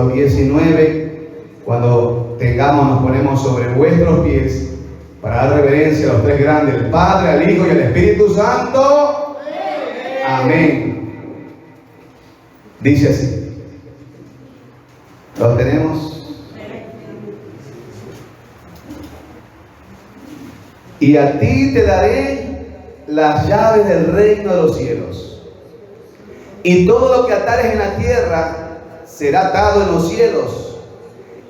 versículo 19. Cuando tengamos, nos ponemos sobre vuestros pies para dar reverencia a los tres grandes, el Padre, al Hijo y al Espíritu Santo. Amén. Dice así. ¿Lo tenemos? Y a ti te daré las llaves del reino de los cielos. Y todo lo que atares en la tierra será atado en los cielos.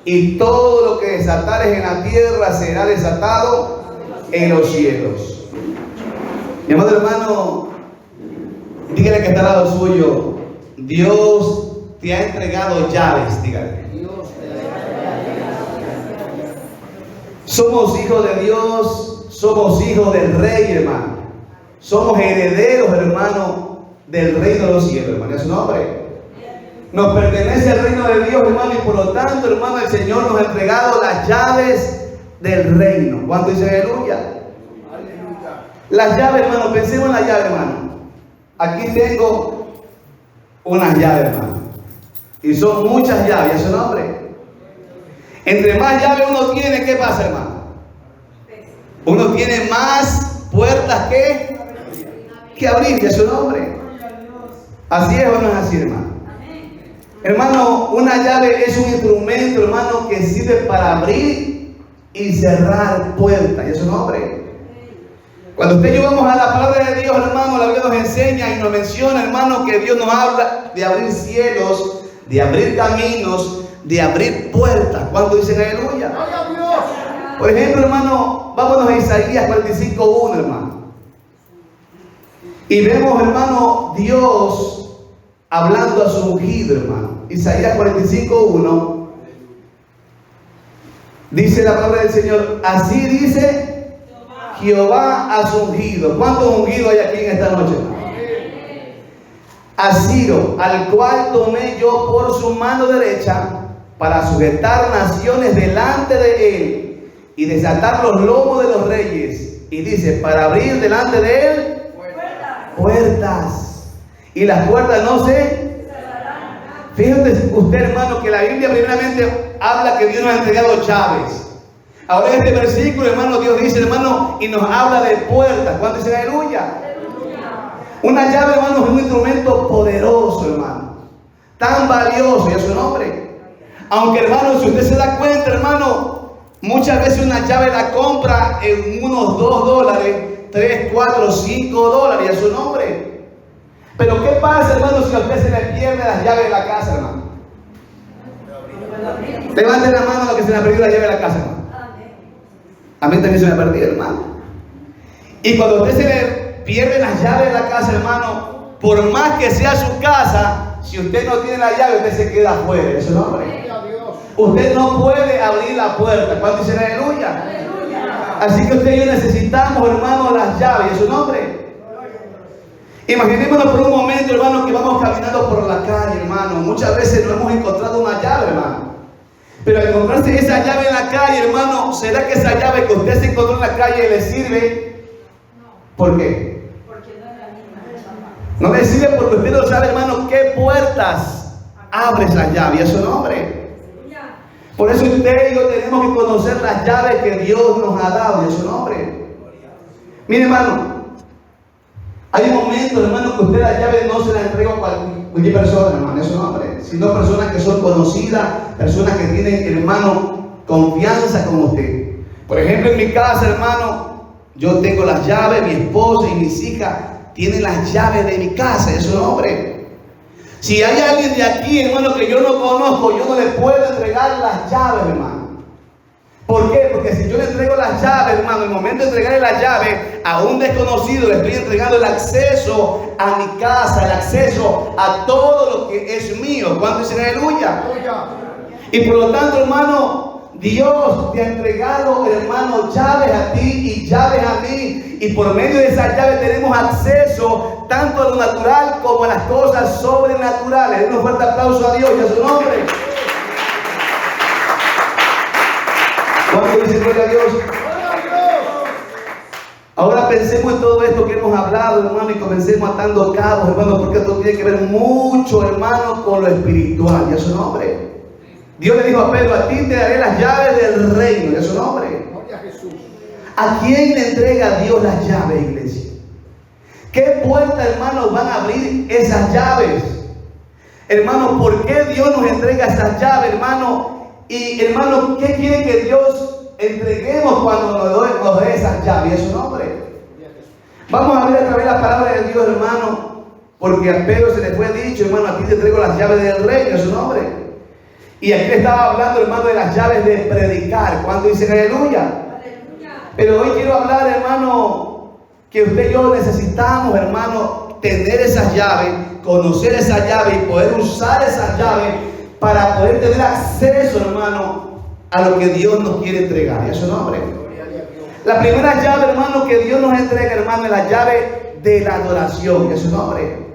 Y todo lo que desatares en la tierra será desatado en los cielos. Mi amado hermano, dígale que está al lado suyo: Dios te ha entregado llaves. Dígale. Somos hijos de Dios, somos hijos del Rey, hermano. Somos herederos, hermano, del reino de los cielos, hermano. Es su nombre. Nos pertenece el reino de Dios, hermano, y por lo tanto, hermano, el Señor nos ha entregado las llaves del reino. ¿Cuánto dice aleluya? Las llaves, hermano, pensemos en las llaves, hermano. Aquí tengo unas llaves, hermano. Y son muchas llaves, ¿es su nombre? Entre más llaves uno tiene, ¿qué pasa, hermano? Uno tiene más puertas que abrir, ¿es su nombre? ¿Así es o no es así, hermano? Hermano, una llave es un instrumento, hermano, que sirve para abrir y cerrar puertas, ¿y es su nombre? Cuando usted y yo vamos a la palabra de Dios, hermano, la Biblia nos enseña y nos menciona, hermano, que Dios nos habla de abrir cielos, de abrir caminos, de abrir puertas. ¿Cuánto dicen aleluya? Por ejemplo, hermano, vámonos a Isaías 45:1, hermano. Y vemos, hermano, Dios hablando a su ungido, hermano. Isaías 45:1. Dice la palabra del Señor: así dice Jehová a su ungido. ¿Cuántos ungidos hay aquí en esta noche, hermano? A Ciro, al cual tomé yo por su mano derecha para sujetar naciones delante de él y desatar los lomos de los reyes. Y dice, para abrir delante de él puertas. Y las puertas no se cerrarán. Fíjate usted, hermano, que la Biblia primeramente habla que Dios nos ha entregado llaves. Ahora en este versículo, hermano, Dios dice, hermano, y nos habla de puertas. ¿Cuánto dice aleluya? Una llave, hermano, es un instrumento poderoso, hermano, tan valioso, y es su nombre. Aunque, hermano, si usted se da cuenta, hermano, muchas veces una llave la compra en unos $2, 3, 4, 5 dólares, y es su nombre. Pero ¿qué pasa, hermano, si a usted se le pierde las llaves de la casa, hermano? Levanten la mano a los que se le ha perdido la llave de la casa, hermano. A mí también se me ha perdido, hermano. Y cuando a usted se le pierde las llaves de la casa, hermano, por más que sea su casa, si usted no tiene la llave, usted se queda afuera. ¿Es su nombre? Usted no puede abrir la puerta. ¿Cuánto dice aleluya? Así que usted y yo necesitamos, hermano, las llaves. ¿Es su nombre? Imaginémonos por un momento, hermano, que vamos caminando por la calle, hermano. Muchas veces no hemos encontrado una llave, hermano. Pero al encontrarse esa llave en la calle, hermano, ¿será que esa llave que usted se encontró en la calle le sirve? ¿Por qué? Porque no es la misma. No le sirve porque usted no sabe, hermano, qué puertas abre esa llave. ¿Y es su nombre? Por eso usted y yo tenemos que conocer las llaves que Dios nos ha dado. ¿Y es su nombre? Mire, hermano, hay momentos, hermano, que usted la llave no se la entrega a cualquier persona, hermano, es su nombre, sino personas que son conocidas, personas que tienen, hermano, confianza con usted. Por ejemplo, en mi casa, hermano, yo tengo las llaves, mi esposa y mis hijas tienen las llaves de mi casa, es su nombre. Si hay alguien de aquí, hermano, que yo no conozco, yo no le puedo entregar las llaves, hermano. ¿Por qué? Porque si yo le entrego las llaves, hermano, en el momento de entregarle las llaves a un desconocido, le estoy entregando el acceso a mi casa, el acceso a todo lo que es mío. ¿Cuánto dicen aleluya? Y por lo tanto, hermano, Dios te ha entregado, hermano, llaves a ti y llaves a mí. Y por medio de esas llaves tenemos acceso tanto a lo natural como a las cosas sobrenaturales. Den un fuerte aplauso a Dios y a su nombre. ¿Cuánto dice gloria a Dios? Ahora pensemos en todo esto que hemos hablado, hermano, y comencemos atando cabos, hermano, porque esto tiene que ver mucho, hermano, con lo espiritual. ¿Y a su nombre? Dios le dijo a Pedro, a ti te daré las llaves del reino, de su nombre. ¿A quién le entrega Dios las llaves, iglesia? ¿Qué puertas, hermanos, van a abrir esas llaves? Hermano, ¿por qué Dios nos entrega esas llaves, hermano? Y, hermano, ¿qué quiere que Dios entreguemos cuando nos dé esas llaves? Es su nombre. Vamos a ver a través de la palabra de Dios, hermano, porque a Pedro se le fue dicho, hermano, a ti te entrego las llaves del reino, es su nombre. Y aquí le estaba hablando, hermano, de las llaves de predicar. ¿Cuándo dicen aleluya? Pero hoy quiero hablar, hermano, que usted y yo necesitamos, hermano, tener esas llaves, conocer esas llaves y poder usar esas llaves para poder tener acceso, hermano, a lo que Dios nos quiere entregar. ¿Es su nombre? La primera llave, hermano, que Dios nos entrega, hermano, es la llave de la adoración. ¿Es su nombre?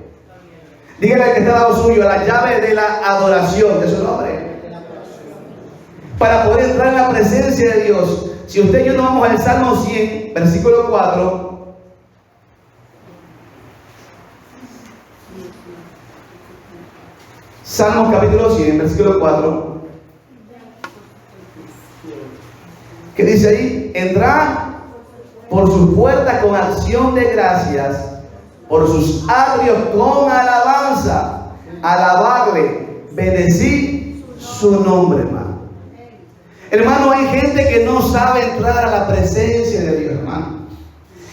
Dígale al que está al lado suyo, la llave de la adoración. ¿Es su nombre? Para poder entrar en la presencia de Dios. Si usted y yo nos vamos al Salmo 100, versículo 4. Salmo capítulo 100, versículo 4. ¿Qué dice ahí? Entrad por sus puertas con acción de gracias, por sus atrios con alabanza. Alabadle, bendecid su nombre, hermano. Hermano, hay gente que no sabe entrar a la presencia de Dios, hermano.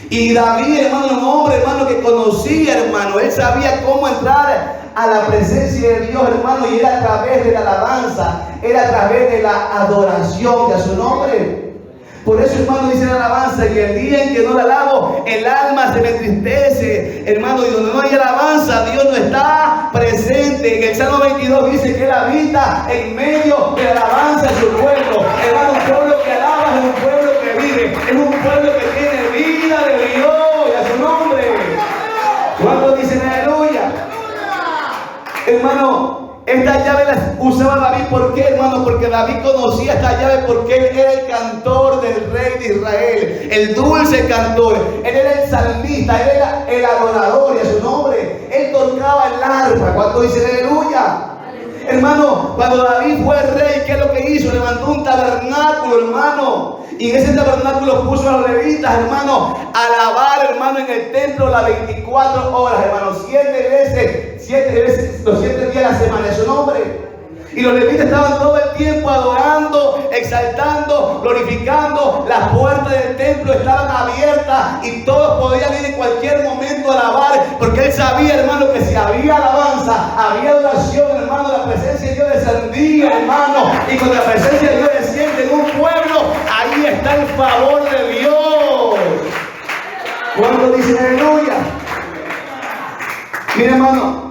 Y David, hermano, un hombre, hermano, que conocía, hermano, él sabía cómo entrar a la presencia de Dios, hermano, y era a través de la alabanza, era a través de la adoración de su nombre. Por eso, hermano, dice la alabanza, que el día en que no la alabo, el alma se me entristece, hermano, y donde no hay alabanza, Dios no está presente. En el Salmo 22 dice que Él habita en medio de la alabanza de su pueblo. Hermano, un pueblo que alaba es un pueblo que vive, es un pueblo que tiene vida de Dios, y a su nombre. ¿Cuántos dicen aleluya? Hermano, esta llave las usaba David. ¿Por qué, hermano? Porque David conocía esta llave, porque él era el cantor del rey de Israel, el dulce cantor. Él era el salmista, él era el adorador, y a su nombre él tocaba el arpa. ¿Cuánto dice aleluya? Hermano, cuando David fue rey, ¿qué es lo que hizo? Levantó un tabernáculo, hermano. Y en ese tabernáculo puso a los levitas, hermano, a alabar, hermano, en el templo las 24 horas, hermano, 7 veces, los 7 días de la semana, es su nombre. Y los levitas estaban todo el tiempo adorando, exaltando, glorificando. Las puertas del templo estaban abiertas y todos podían ir en cualquier momento a alabar, porque él sabía, hermano, que si había alabanza, había adoración, hermano, la presencia de Dios descendía, hermano. Y cuando la presencia de Dios desciende en un pueblo, ahí está el favor de Dios. ¿Cuántos dicen aleluya? Mira, hermano,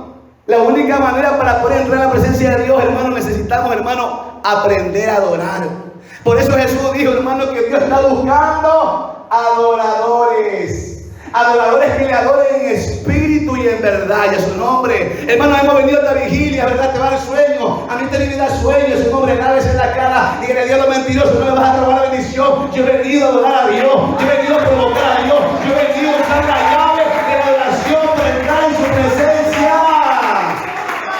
la única manera para poder entrar en la presencia de Dios, hermano, necesitamos, hermano, aprender a adorar. Por eso Jesús dijo, hermano, que Dios está buscando adoradores. Adoradores que le adoren en espíritu y en verdad, y a su nombre. Hermano, hemos venido a esta vigilia, ¿verdad? Te va a dar sueño. A mí te da sueño, su nombre, nada en la cara. Y el diablo mentiroso, no me vas a robar la bendición. Yo he venido a adorar a Dios. Yo he venido a provocar a Dios. Yo he venido a usar la llave de la adoración para entrar en su presencia.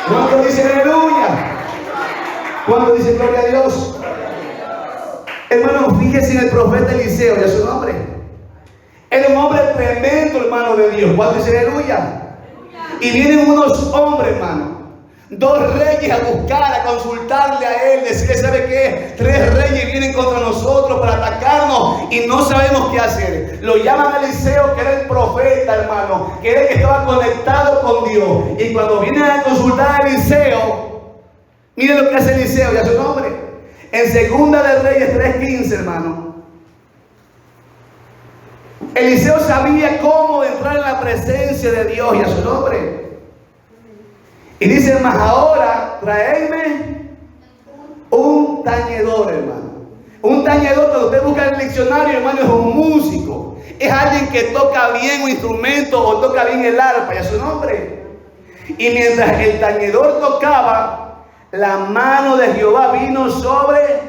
¿Cuánto dicen aleluya? ¿Cuánto dicen gloria a Dios? Hermano, fíjese en el profeta Eliseo, y a su nombre. Era un hombre tremendo, hermano de Dios. ¿Cuánto dice aleluya? Y vienen unos hombres, hermano, 2 reyes a buscar, a consultarle a él, decirle, ¿sabe qué? 3 reyes vienen contra nosotros para atacarnos y no sabemos qué hacer. Lo llaman a Eliseo, que era el profeta, hermano, que era el que estaba conectado con Dios. Y cuando vienen a consultar a Eliseo, miren lo que hace Eliseo, y a su nombre. En Segunda de Reyes 3:15, hermano, Eliseo sabía cómo entrar en la presencia de Dios, y a su nombre. Y dice, mas ahora traedme un tañedor, hermano. Un tañedor, cuando usted busca en el diccionario, hermano, es un músico. Es alguien que toca bien un instrumento o toca bien el arpa, y a su nombre. Y mientras el tañedor tocaba, la mano de Jehová vino sobre.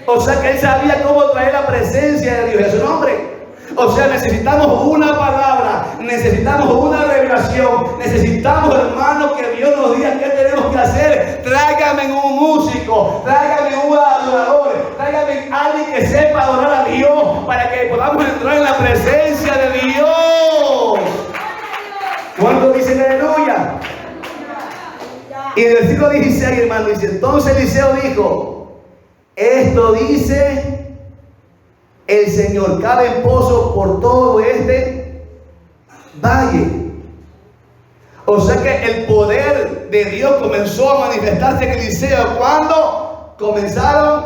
O sea que él sabía cómo traer la presencia de Dios, y a su nombre. O sea, necesitamos una palabra, necesitamos una revelación, necesitamos, hermano, que Dios nos diga qué tenemos que hacer. Tráigame tráigame un músico, tráigame un adorador, tráigame alguien que sepa adorar a Dios para que podamos entrar en la presencia de Dios. ¿Cuántos dicen aleluya? Y en el versículo 16, hermano, dice: entonces Eliseo dijo: esto dice el Señor, caben pozos por todo este valle. O sea que el poder de Dios comenzó a manifestarse en Eliseo cuando comenzaron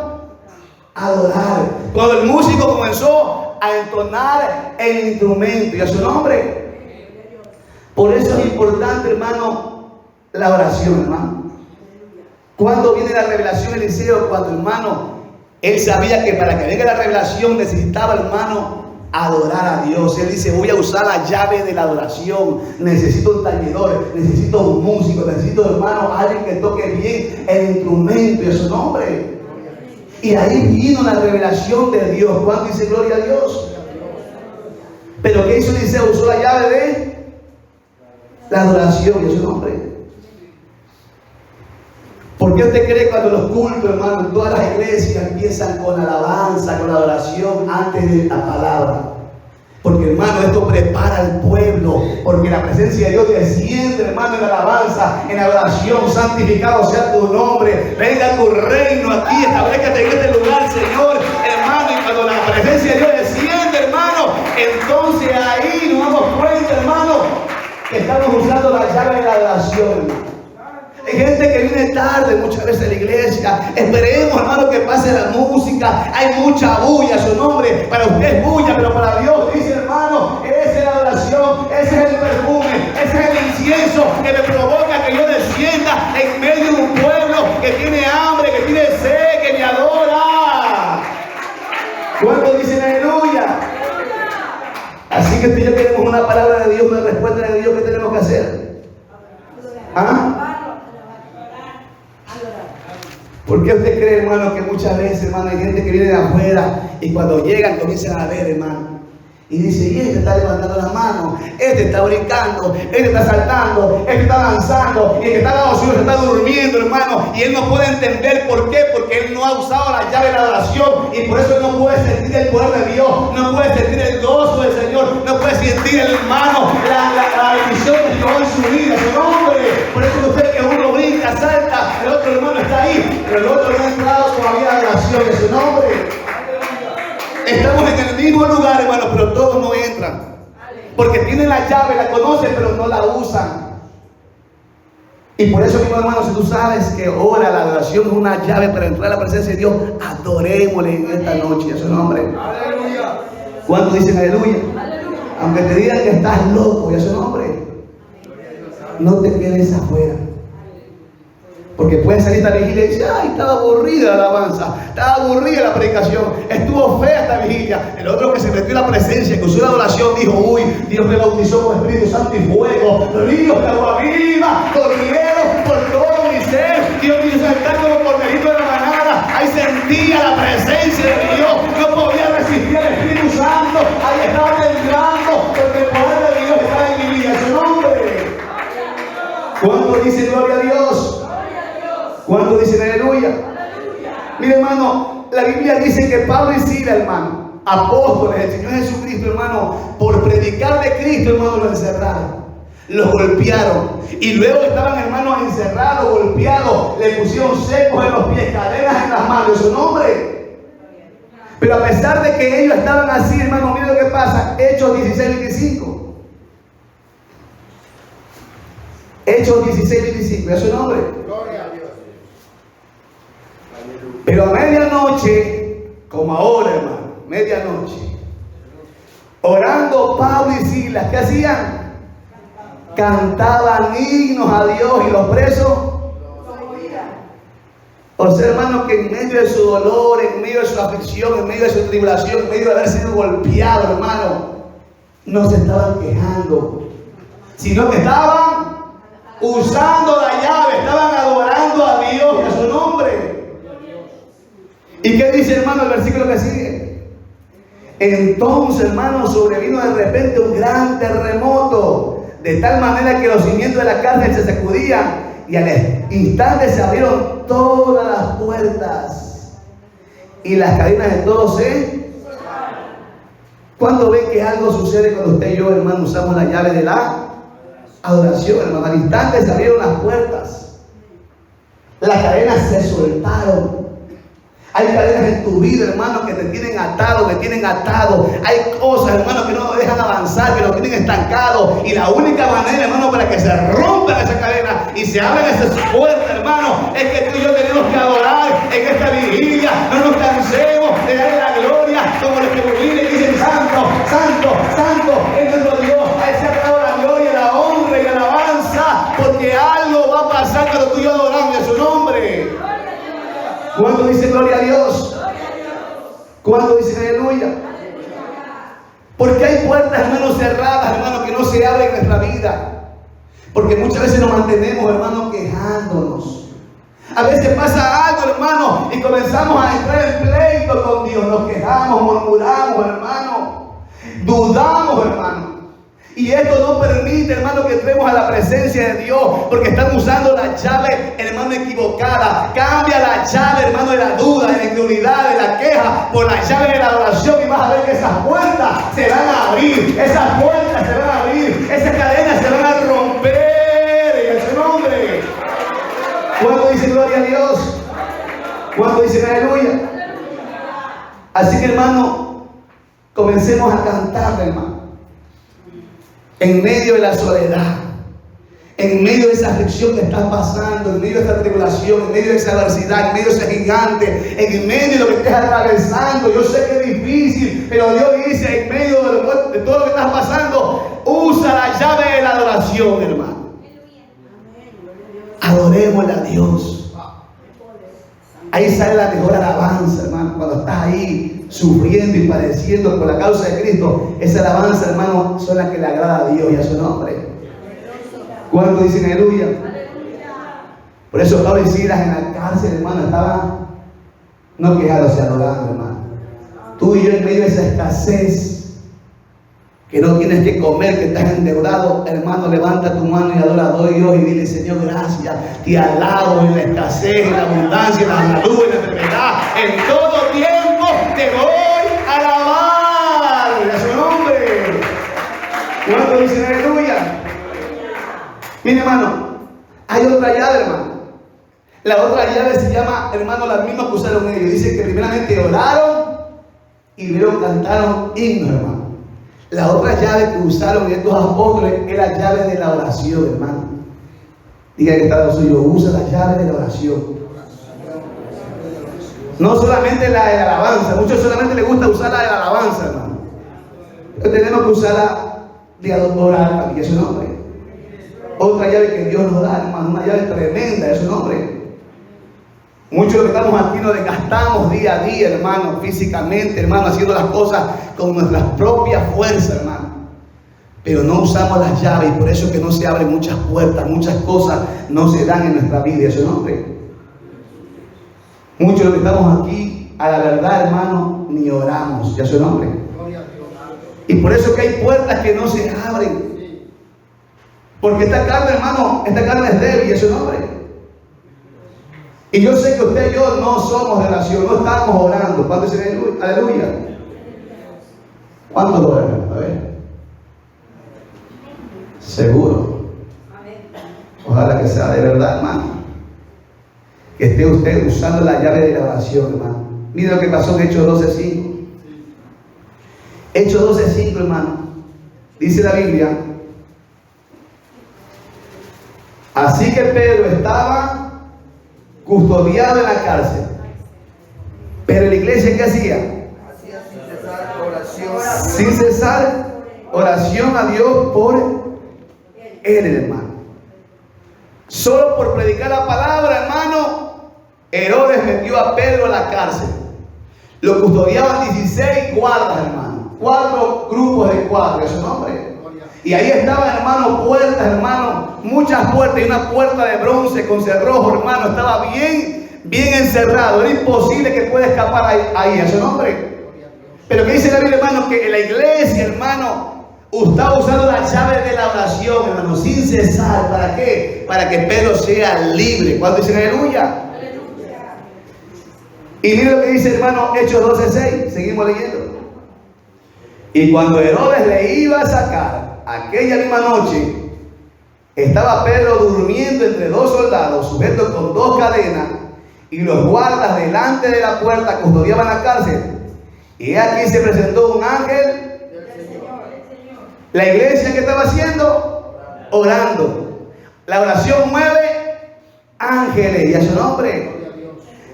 a adorar, cuando el músico comenzó a entonar el instrumento y a su nombre. Por eso es importante, hermano, la oración, hermano. ¿Cuándo viene la revelación de Eliseo? Cuando, hermano, él sabía que para que venga la revelación necesitaba, hermano, adorar a Dios. Él dice: voy a usar la llave de la adoración. Necesito un tañedor, necesito un músico, necesito, hermano, alguien que toque bien el instrumento y a su nombre. Y ahí vino la revelación de Dios. ¿Cuánto dice gloria a Dios? Pero ¿qué hizo Eliseo? Usó la llave de la adoración y a su nombre. ¿Por qué usted cree cuando los cultos, hermano, en todas las iglesias empiezan con alabanza, con adoración antes de la palabra? Porque, hermano, esto prepara al pueblo, porque la presencia de Dios desciende, hermano, en la alabanza, en la adoración. Santificado sea tu nombre, venga tu reino aquí, establezcate en este lugar, Señor, hermano. Y cuando la presencia de Dios desciende, hermano, entonces ahí nos damos cuenta, hermano, que estamos usando la llave de la adoración. Hay gente que viene tarde muchas veces a la iglesia. Esperemos, hermano, que pase la música. Hay mucha bulla, su nombre. Para usted es bulla, pero para Dios, dice, hermano, esa es la adoración, ese es el perfume, ese es el incienso que me provoca que yo descienda en medio de un pueblo que tiene hambre, que tiene sed, que me adora. ¿Cuántos dicen aleluya? Así que tú y yo queremos una palabra de Dios, una respuesta de Dios. ¿Qué tenemos que hacer? ¿Ah? ¿Por qué usted cree, hermano, que muchas veces, hermano, hay gente que viene de afuera y cuando llegan comienzan a ver, hermano? Y dice: y este está levantando las manos, este está brincando, este está saltando, este está danzando, y el que está al lado suyo está durmiendo, hermano. Y él no puede entender por qué, porque él no ha usado la llave de la adoración, y por eso él no puede sentir el poder de Dios, no puede sentir el gozo del Señor, no puede sentir, hermano, la bendición de Dios en su vida, su nombre. Por eso usted que uno brinca, salta, el otro hermano está ahí, pero el otro no ha entrado todavía a la adoración de su nombre. Estamos en el mismo lugar, hermano, pero todos no entran. Porque tienen la llave, la conocen, pero no la usan. Y por eso, mismo, hermano, si tú sabes que ahora la adoración es una llave para entrar a la presencia de Dios, adorémosle en esta noche a su nombre. Aleluya. ¿Cuántos dicen aleluya? Aleluya. Aunque te digan que estás loco, y a su nombre, no te quedes afuera. Porque pueden salir esta vigilia y decir: ay, estaba aburrida la alabanza, estaba aburrida la predicación, estuvo fea esta vigilia. El otro que se metió en la presencia, que usó la adoración, dijo: uy, Dios me bautizó con Espíritu Santo y fuego, ríos de agua viva, corrieron por todo mi ser. Dios me hizo saltar como corderito de la manada. Ahí sentía la presencia de Dios, no podía resistir al Espíritu Santo. Ahí estaba temblando, porque el poder de Dios estaba en mi vida. Su nombre. ¿Cuánto dice gloria a Dios? ¿Cuántos dicen aleluya? Mire, hermano, la Biblia dice que Pablo y Silas, hermano, apóstoles del Señor Jesucristo, hermano, por predicar de Cristo, hermano, los encerraron, los golpearon, y luego estaban, hermanos, encerrados, golpeados, le pusieron secos en los pies, cadenas en las manos, su nombre. Pero a pesar de que ellos estaban así, hermano, mire lo que pasa. Hechos 16:25. Hechos 16:25, ¿es su nombre? Gloria a Dios. Pero a medianoche, como ahora, hermano, medianoche, orando Pablo y Silas, ¿qué hacían? Cantaban himnos a Dios, y los presos. O sea, hermano, que en medio de su dolor, en medio de su aflicción, en medio de su tribulación, en medio de haber sido golpeado, hermano, no se estaban quejando, sino que estaban usando la llave, estaban adorando a Dios y a su nombre. ¿Y qué dice, hermano, el versículo que sigue? Entonces, hermano, sobrevino de repente un gran terremoto, de tal manera que los cimientos de la cárcel se sacudían, y al instante se abrieron todas las puertas y las cadenas de todos se... ¿Cuándo ven que algo sucede cuando usted y yo, hermano, usamos la llave de la adoración, hermano? Al instante se abrieron las puertas, las cadenas se soltaron. Hay cadenas en tu vida, hermano, que te tienen atado, que tienen atado. Hay cosas, hermano, que no nos dejan avanzar, que nos tienen estancado. Y la única manera, hermano, para que se rompan esas cadenas y se abran esas puertas, hermano, es que tú y yo tenemos que adorar en esta vigilia. No nos cansemos de darle la gloria, como los querubines dicen: santo, santo, santo es nuestro Dios. A Él se ha dado la gloria, la honra y la alabanza, porque algo va a pasar cuando tú y yo adoramos en su nombre. ¿Cuánto dice gloria a Dios? ¿Cuánto dice aleluya? Porque hay puertas, hermanos, cerradas, hermanos, que no se abren en nuestra vida. Porque muchas veces nos mantenemos, hermanos, quejándonos. A veces pasa algo, hermano, y comenzamos a entrar en pleito con Dios. Nos quejamos, murmuramos, hermano. Dudamos, hermano. Y esto no permite, hermano, que entremos a la presencia de Dios, porque están usando la llave, hermano, equivocada. Cambia la llave, hermano, de la duda, de la incredulidad, de la queja, por la llave de la adoración, y vas a ver que esas puertas se van a abrir, esas puertas se van a abrir, esas cadenas se van a romper en su nombre. ¿Cuánto dice gloria a Dios? ¿Cuánto dice aleluya? Así que, hermano, comencemos a cantar, hermano. En medio de la soledad, en medio de esa aflicción que está pasando, en medio de esta tribulación, en medio de esa adversidad, en medio de ese gigante, en medio de lo que estés atravesando. Yo sé que es difícil, pero Dios dice: en medio de todo lo que estás pasando, usa la llave de la adoración, hermano. Adorémosle a Dios. Ahí sale la mejor alabanza, hermano. Cuando estás ahí sufriendo y padeciendo por la causa de Cristo, esa alabanza, hermano, son las que le agrada a Dios y a su nombre. ¿Cuánto dicen aleluya? Por eso Pablo y Silas en la cárcel, hermano, estaban no quejándose, adorando, hermano. Tú y yo, en medio de esa escasez, que no tienes que comer, que estás endeudado, hermano, levanta tu mano y adora a Dios y dile: Señor, gracias, te alabo en la escasez, en la abundancia, en la salud, en la enfermedad, en todo tiempo te voy a alabar a su nombre. ¿Cuánto dicen aleluya? Mire, hermano, hay otra llave, hermano. La otra llave se llama, hermano, la misma que usaron ellos. Dice que primeramente oraron y luego cantaron himnos, hermano. La otra llave que usaron estos apóstoles es la llave de la oración, hermano. Diga que está lo suyo: usa la llave de la oración. No solamente la de la alabanza. Muchos solamente les gusta usar la de la alabanza, hermano. Pero tenemos que usarla de adorar también, es su nombre. Otra llave que Dios nos da, hermano, una llave tremenda, es su nombre. Muchos de los que estamos aquí nos desgastamos día a día, hermano, físicamente, hermano, haciendo las cosas con nuestras propias fuerzas, hermano. Pero no usamos las llaves, y por eso es que no se abren muchas puertas, muchas cosas no se dan en nuestra vida, es su nombre. Muchos de los que estamos aquí, a la verdad, hermano, ni oramos, ya su nombre. Y por eso que hay puertas que no se abren. Porque esta carne, hermano, esta carne es débil, es su nombre. Y yo sé que usted y yo no somos de oración, no estamos orando. ¿Cuántos dicen aleluya? ¿Cuántos oran? A ver. Seguro. Ojalá que sea de verdad, hermano. Que esté usted usando la llave de la oración, hermano. Mira lo que pasó en Hechos 12:5. Hechos 12:5, hermano. Dice la Biblia: así que Pedro estaba custodiado en la cárcel. Pero la iglesia, ¿qué hacía? Hacía sin cesar oración. Sin cesar oración a Dios por él, hermano. Solo por predicar la palabra, hermano, Herodes metió a Pedro a la cárcel. Lo custodiaban 16 guardas, hermano. 4 grupos de 4, es su nombre. Y ahí estaban, hermano, puertas, hermano, muchas puertas, y una puerta de bronce con cerrojo, hermano, estaba bien encerrado. Era imposible que pueda escapar ahí, a su nombre. Pero que dice la Biblia, hermano, que en la iglesia, hermano, Estaba usando la llave de la oración, hermano, sin cesar. ¿Para qué? Para que Pedro sea libre. ¿Cuándo dicen aleluya? Y mire lo que dice, hermano, Hechos 12:6. Seguimos leyendo. Y cuando Herodes le iba a sacar aquella misma noche, estaba Pedro durmiendo entre dos soldados, sujeto con dos cadenas, y los guardas delante de la puerta custodiaban la cárcel. Y aquí se presentó un ángel. La iglesia, ¿qué estaba haciendo? Orando. La oración mueve ángeles, y a su nombre.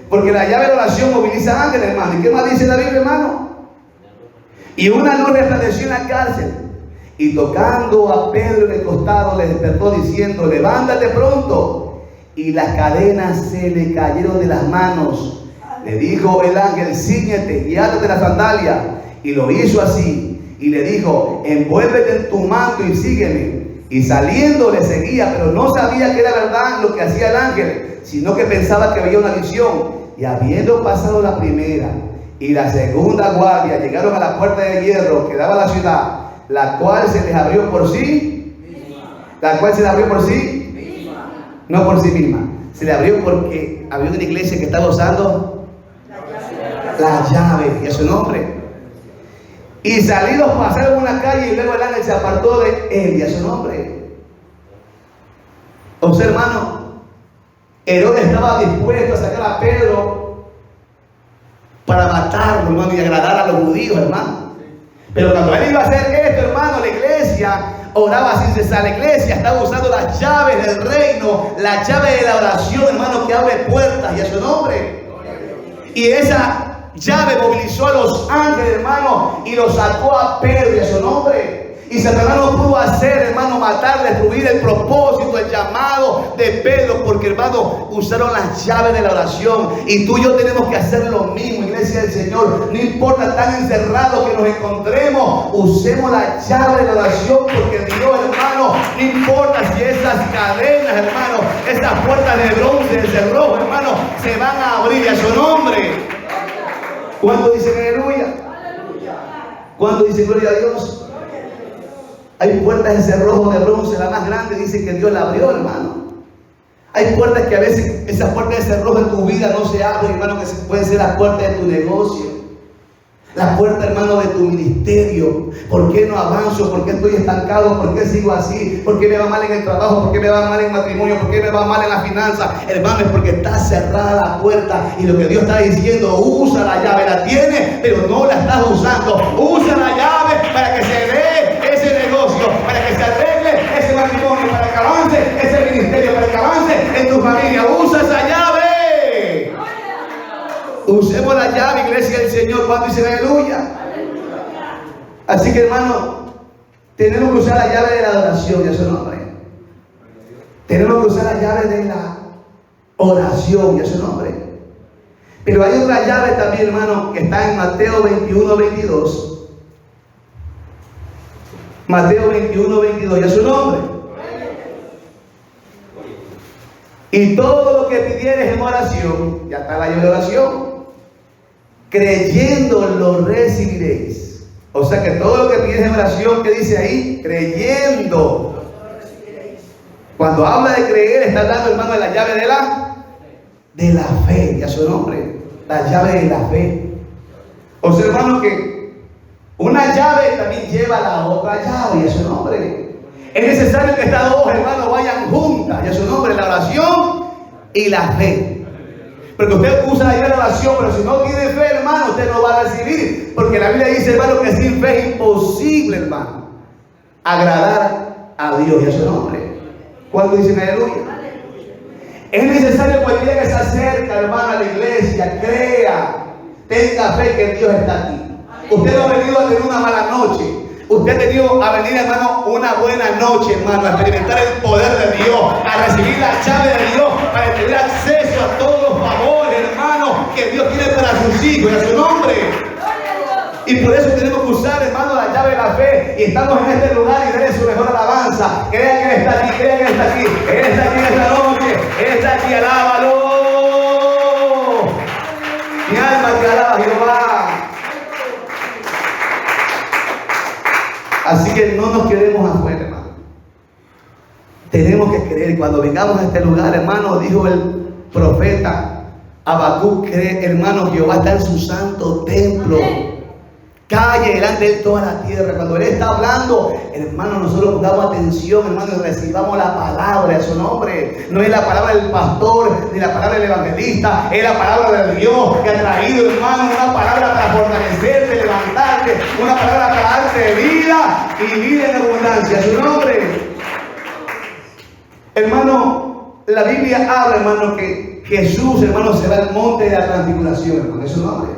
Porque la llave de oración moviliza ángeles, hermano. ¿Y qué más dice la Biblia, hermano? Y una luz resplandeció en la cárcel, y tocando a Pedro en el costado le despertó diciendo: levántate pronto. Y las cadenas se le cayeron de las manos. Le dijo el ángel: cíñete y átate la sandalia. Y lo hizo así. Y le dijo: envuélvete en tu manto y sígueme. Y saliendo le seguía, pero no sabía que era verdad lo que hacía el ángel, sino que pensaba que veía una visión. Y habiendo pasado la primera y la segunda guardia, llegaron a la puerta de hierro que daba a la ciudad, la cual se les abrió por sí. La cual se le abrió por sí. No por sí misma. Se le abrió porque había una iglesia que estaba usando la llave, y a su nombre. Y salidos pasaron una calle, y luego el ángel se apartó de él, y a su nombre. O sea, hermano, Herodes estaba dispuesto a sacar a Pedro para matarlo, hermano, y agradar a los judíos, hermano. Pero cuando él iba a hacer esto, hermano, la iglesia oraba sin cesar. La iglesia estaba usando las llaves del reino, la llave de la oración, hermano, que abre puertas, y a su nombre. Y esa llave movilizó a los ángeles, hermano, y los sacó a Pedro, y a su nombre. Y Satanás no pudo hacer, hermano, matar, destruir el propósito, el llamado de Pedro, porque, hermano, usaron las llaves de la oración. Y tú y yo tenemos que hacer lo mismo, iglesia del Señor. No importa tan encerrados que nos encontremos, usemos la llave de la oración, porque Dios, hermano, no importa si esas cadenas, hermano, esas puertas de bronce, de cerrojo, hermano, se van a abrir, a su nombre. ¿Cuánto dicen aleluya? ¿Cuánto dicen gloria a Dios? Hay puertas de cerrojo de bronce, la más grande dice que Dios la abrió, hermano. Hay puertas que a veces, esas puertas de cerrojo en tu vida no se abren, hermano, que pueden ser las puertas de tu negocio, la puerta, hermano, de tu ministerio. ¿Por qué no avanzo? ¿Por qué estoy estancado? ¿Por qué sigo así? ¿Por qué me va mal en el trabajo? ¿Por qué me va mal en el matrimonio? ¿Por qué me va mal en la finanza? Hermano, es porque está cerrada la puerta. Y lo que Dios está diciendo: usa la llave. La tienes, pero no la estás usando. Usa la llave para que se dé ese negocio, para que se arregle ese matrimonio, para que avance ese ministerio, para que avance en tu familia. Usa esa llave. Usemos la llave, iglesia del Señor. ¿Cuánto dicen aleluya? Así que, hermano, tenemos que usar la llave de la adoración, y a su nombre. Tenemos que usar la llave de la oración, y a su nombre. Pero hay otra llave también, hermano, que está en Mateo 21:22. Mateo 21:22, y a su nombre. Y todo lo que pidieres en oración, ya está la llave de oración, creyendo lo recibiréis. O sea que todo lo que pides en oración, ¿qué dice ahí? Creyendo. Cuando habla de creer, está hablando, hermano, de la llave de la fe, y a su nombre, la llave de la fe. O sea, hermano, que una llave también lleva a la otra llave, y a su nombre. Es necesario que estas dos, hermanos, vayan juntas, y a su nombre, la oración y la fe. Porque usted usa la llave de la oración, pero si no tiene fe, hermano, usted no va a recibir. Porque la Biblia dice, hermano, que sin fe es imposible, hermano, agradar a Dios, y a su nombre. ¿Cuándo dicen aleluya? Es necesario que cualquiera que se acerca, hermano, a la iglesia, crea, tenga fe que Dios está aquí. Usted no ha venido a tener una mala noche. Usted ha tenido a venir, hermano, una buena noche, hermano, a experimentar el poder de Dios, a recibir la llave de Dios, para tener acceso a todos los favores, hermano, que Dios tiene para sus hijos, y a su nombre. Y por eso tenemos que usar, hermano, la llave de la fe. Y estamos en este lugar y denle su mejor alabanza. Crean que Él está aquí, crean que Él está aquí. Él está aquí esta noche. Él está aquí, alábalo. Mi alma te alaba, Jehová. Así que no nos creer. Cuando vengamos a este lugar, hermano, dijo el profeta Habacuc, cree, hermano, Jehová está en su santo templo. Calle delante de él toda la tierra. Cuando él está hablando, hermano, nosotros damos atención, hermano, y recibamos la palabra de su nombre. No es la palabra del pastor ni la palabra del evangelista, es la palabra de Dios que ha traído, hermano, una palabra para fortalecerte, levantarte, una palabra para darte vida y vida en abundancia. A su nombre. Hermano, la Biblia habla, hermano, que Jesús, hermano, se va al monte de la transfiguración, hermano, es su nombre.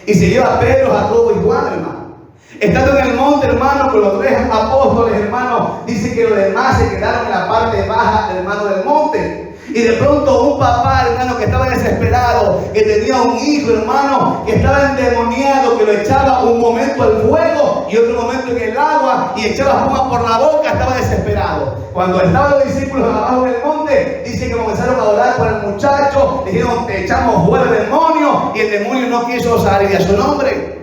Y se lleva a Pedro, Jacobo y Juan, hermano. Estando en el monte, hermano, con los 3 apóstoles, hermano, dice que los demás se quedaron en la parte baja, hermano, del monte. Y de pronto un papá, hermano, que estaba desesperado, que tenía un hijo, hermano, que estaba endemoniado, que lo echaba un momento al fuego y otro momento en el agua y echaba espuma por la boca, estaba desesperado. Cuando estaban los discípulos abajo en el monte, dice que comenzaron a orar por el muchacho, dijeron, te echamos fuera el demonio, y el demonio no quiso salir, a su nombre.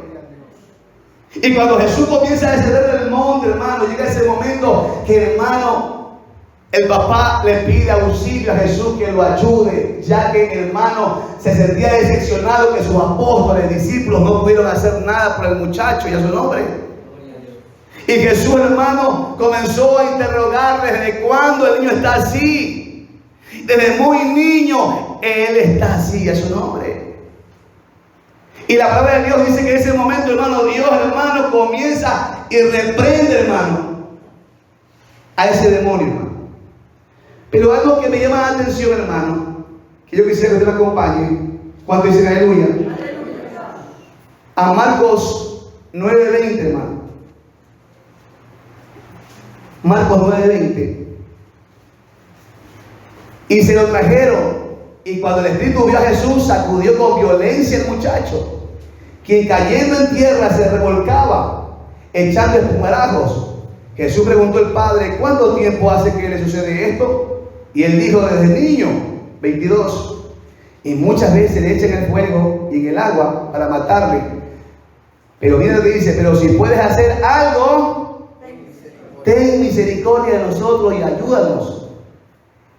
Y cuando Jesús comienza a descender del monte, hermano, llega ese momento que, hermano, el papá le pide auxilio a Jesús que lo ayude, ya que el hermano se sentía decepcionado que sus apóstoles, discípulos, no pudieron hacer nada por el muchacho y a su nombre. Y Jesús, hermano, comenzó a interrogarle desde cuándo el niño está así. Desde muy niño, él está así, a su nombre. Y la palabra de Dios dice que en ese momento, hermano, Dios, hermano, comienza y reprende, hermano, a ese demonio, hermano. Pero algo que me llama la atención, hermano, que yo quisiera que usted me acompañe, cuando dicen aleluya. A Marcos 9:20, hermano. Marcos 9:20. Y se lo trajeron. Y cuando el espíritu vio a Jesús, sacudió con violencia al muchacho, quien cayendo en tierra se revolcaba, echando espumarajos. Jesús preguntó al padre, ¿cuánto tiempo hace que le sucede esto? Y él dijo, desde niño. 22. Y muchas veces le echan el fuego y en el agua para matarle. Pero viene lo que dice, pero si puedes hacer algo, ten misericordia de nosotros y ayúdanos.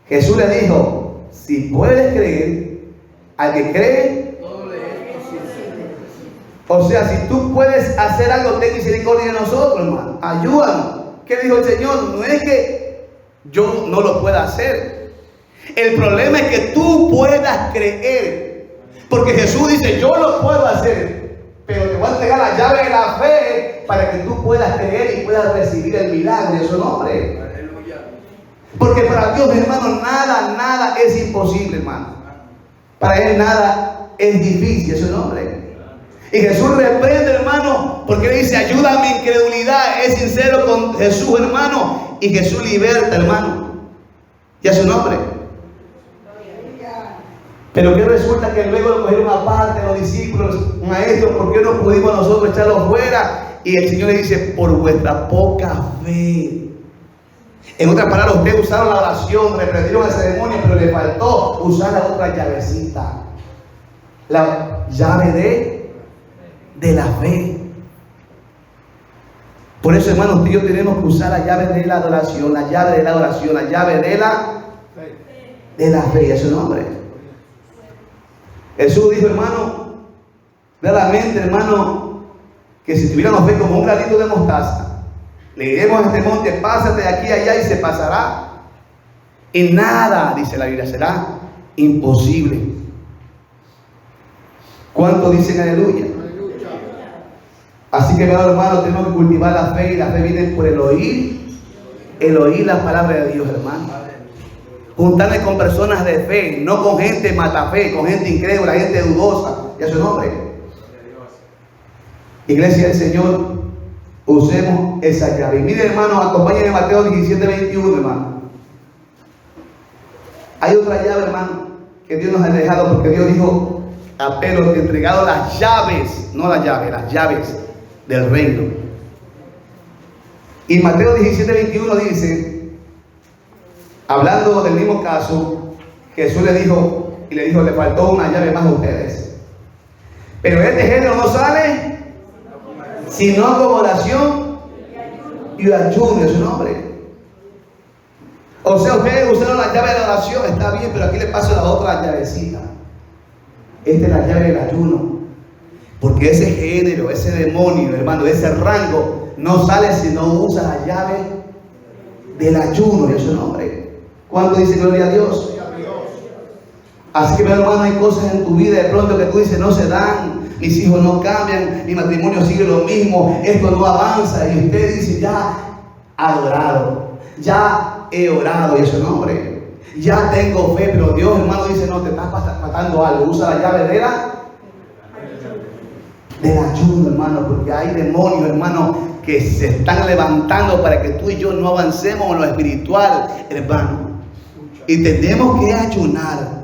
Jesús le dijo, si puedes creer, al que cree, todo le es posible. o sea, si tú puedes hacer algo, ten misericordia de nosotros, hermano, ayúdanos. ¿Qué dijo el Señor? No es que yo no lo pueda hacer. El problema es que tú puedas creer. Porque Jesús dice, yo lo puedo hacer, pero te voy a entregar la llave de la fe para que tú puedas creer y puedas recibir el milagro de su nombre. Aleluya. Porque para Dios, hermano, nada es imposible, hermano. Para Él nada es difícil, es su nombre. Y Jesús reprende, hermano, porque le dice, ayuda a mi incredulidad. Es sincero con Jesús, hermano. Y Jesús liberta, hermano. Y a su nombre. Pero que resulta que luego lo cogieron aparte los discípulos, maestros, ¿por qué no pudimos nosotros echarlo fuera? Y el Señor le dice, por vuestra poca fe. En otras palabras, ustedes usaron la oración, reprendieron a ese demonio, pero le faltó usar la otra llavecita. La llave de la fe. Por eso, hermanos, usted y yo tenemos que usar la llave de la adoración, la llave de la oración, la llave de la fe, es su nombre. Jesús dijo, hermano, claramente, hermano, que si tuviéramos fe como un granito de mostaza, le diremos a este monte, pásate de aquí a allá y se pasará. Y nada, dice la Biblia, será imposible. ¿Cuántos dicen aleluya? Así que, hermano, tenemos que cultivar la fe, y la fe viene por el oír la palabra de Dios, hermano. Juntarme con personas de fe, no con gente matafe, con gente incrédula, gente dudosa, y a su nombre. Iglesia del Señor, usemos esa llave. Y miren, hermano, acompáñenme en Mateo 17:21, hermano. Hay otra llave, hermano, que Dios nos ha dejado, porque Dios dijo a Pedro que entregado las llaves, no las llaves, las llaves del reino. Y Mateo 17:21 dice, hablando del mismo caso, Jesús le dijo, le faltó una llave más a ustedes. Pero este género no sale sino con oración y ayuno, en su nombre. O sea, ustedes usaron la llave de la oración, está bien, pero aquí le paso la otra llavecita. Esta es la llave del ayuno. Porque ese género, ese demonio, hermano, ese rango, no sale si no usa la llave del ayuno de su nombre. ¿Cuánto dice gloria a Dios? Así que, hermano, hay cosas en tu vida de pronto que tú dices no se dan, mis hijos no cambian, mi matrimonio sigue lo mismo, esto no avanza. Y usted dice, ya adorado, ya he orado y eso nombre, ya tengo fe, pero Dios, hermano, dice no, te estás matando algo. Usa la llave del ayuno, hermano, porque hay demonios, hermano, que se están levantando para que tú y yo no avancemos en lo espiritual, hermano. Y tenemos que ayunar.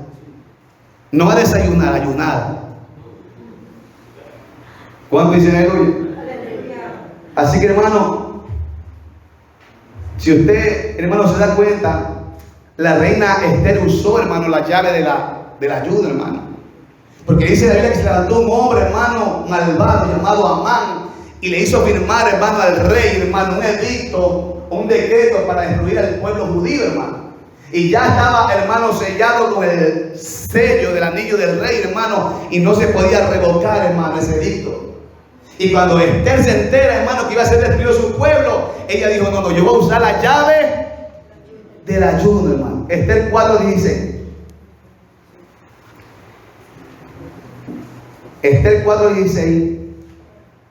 No a desayunar, ayunar. ¿Cuánto dicen aleluya? Así que, hermano, si usted, hermano, se da cuenta, la reina Esther usó, hermano, la llave del ayuno, hermano. Porque dice la Biblia que se levantó un hombre, hermano, malvado llamado Amán, y le hizo firmar, hermano, al rey, hermano, un edicto, un decreto para destruir al pueblo judío, hermano. Y ya estaba, hermano, sellado con el sello del anillo del rey, hermano, y no se podía revocar, hermano, ese edicto. Y cuando Esther se entera, hermano, que iba a ser destruido su pueblo, ella dijo, no, yo voy a usar la llave del ayuno, hermano. Esther 4:16. Esther 4:16.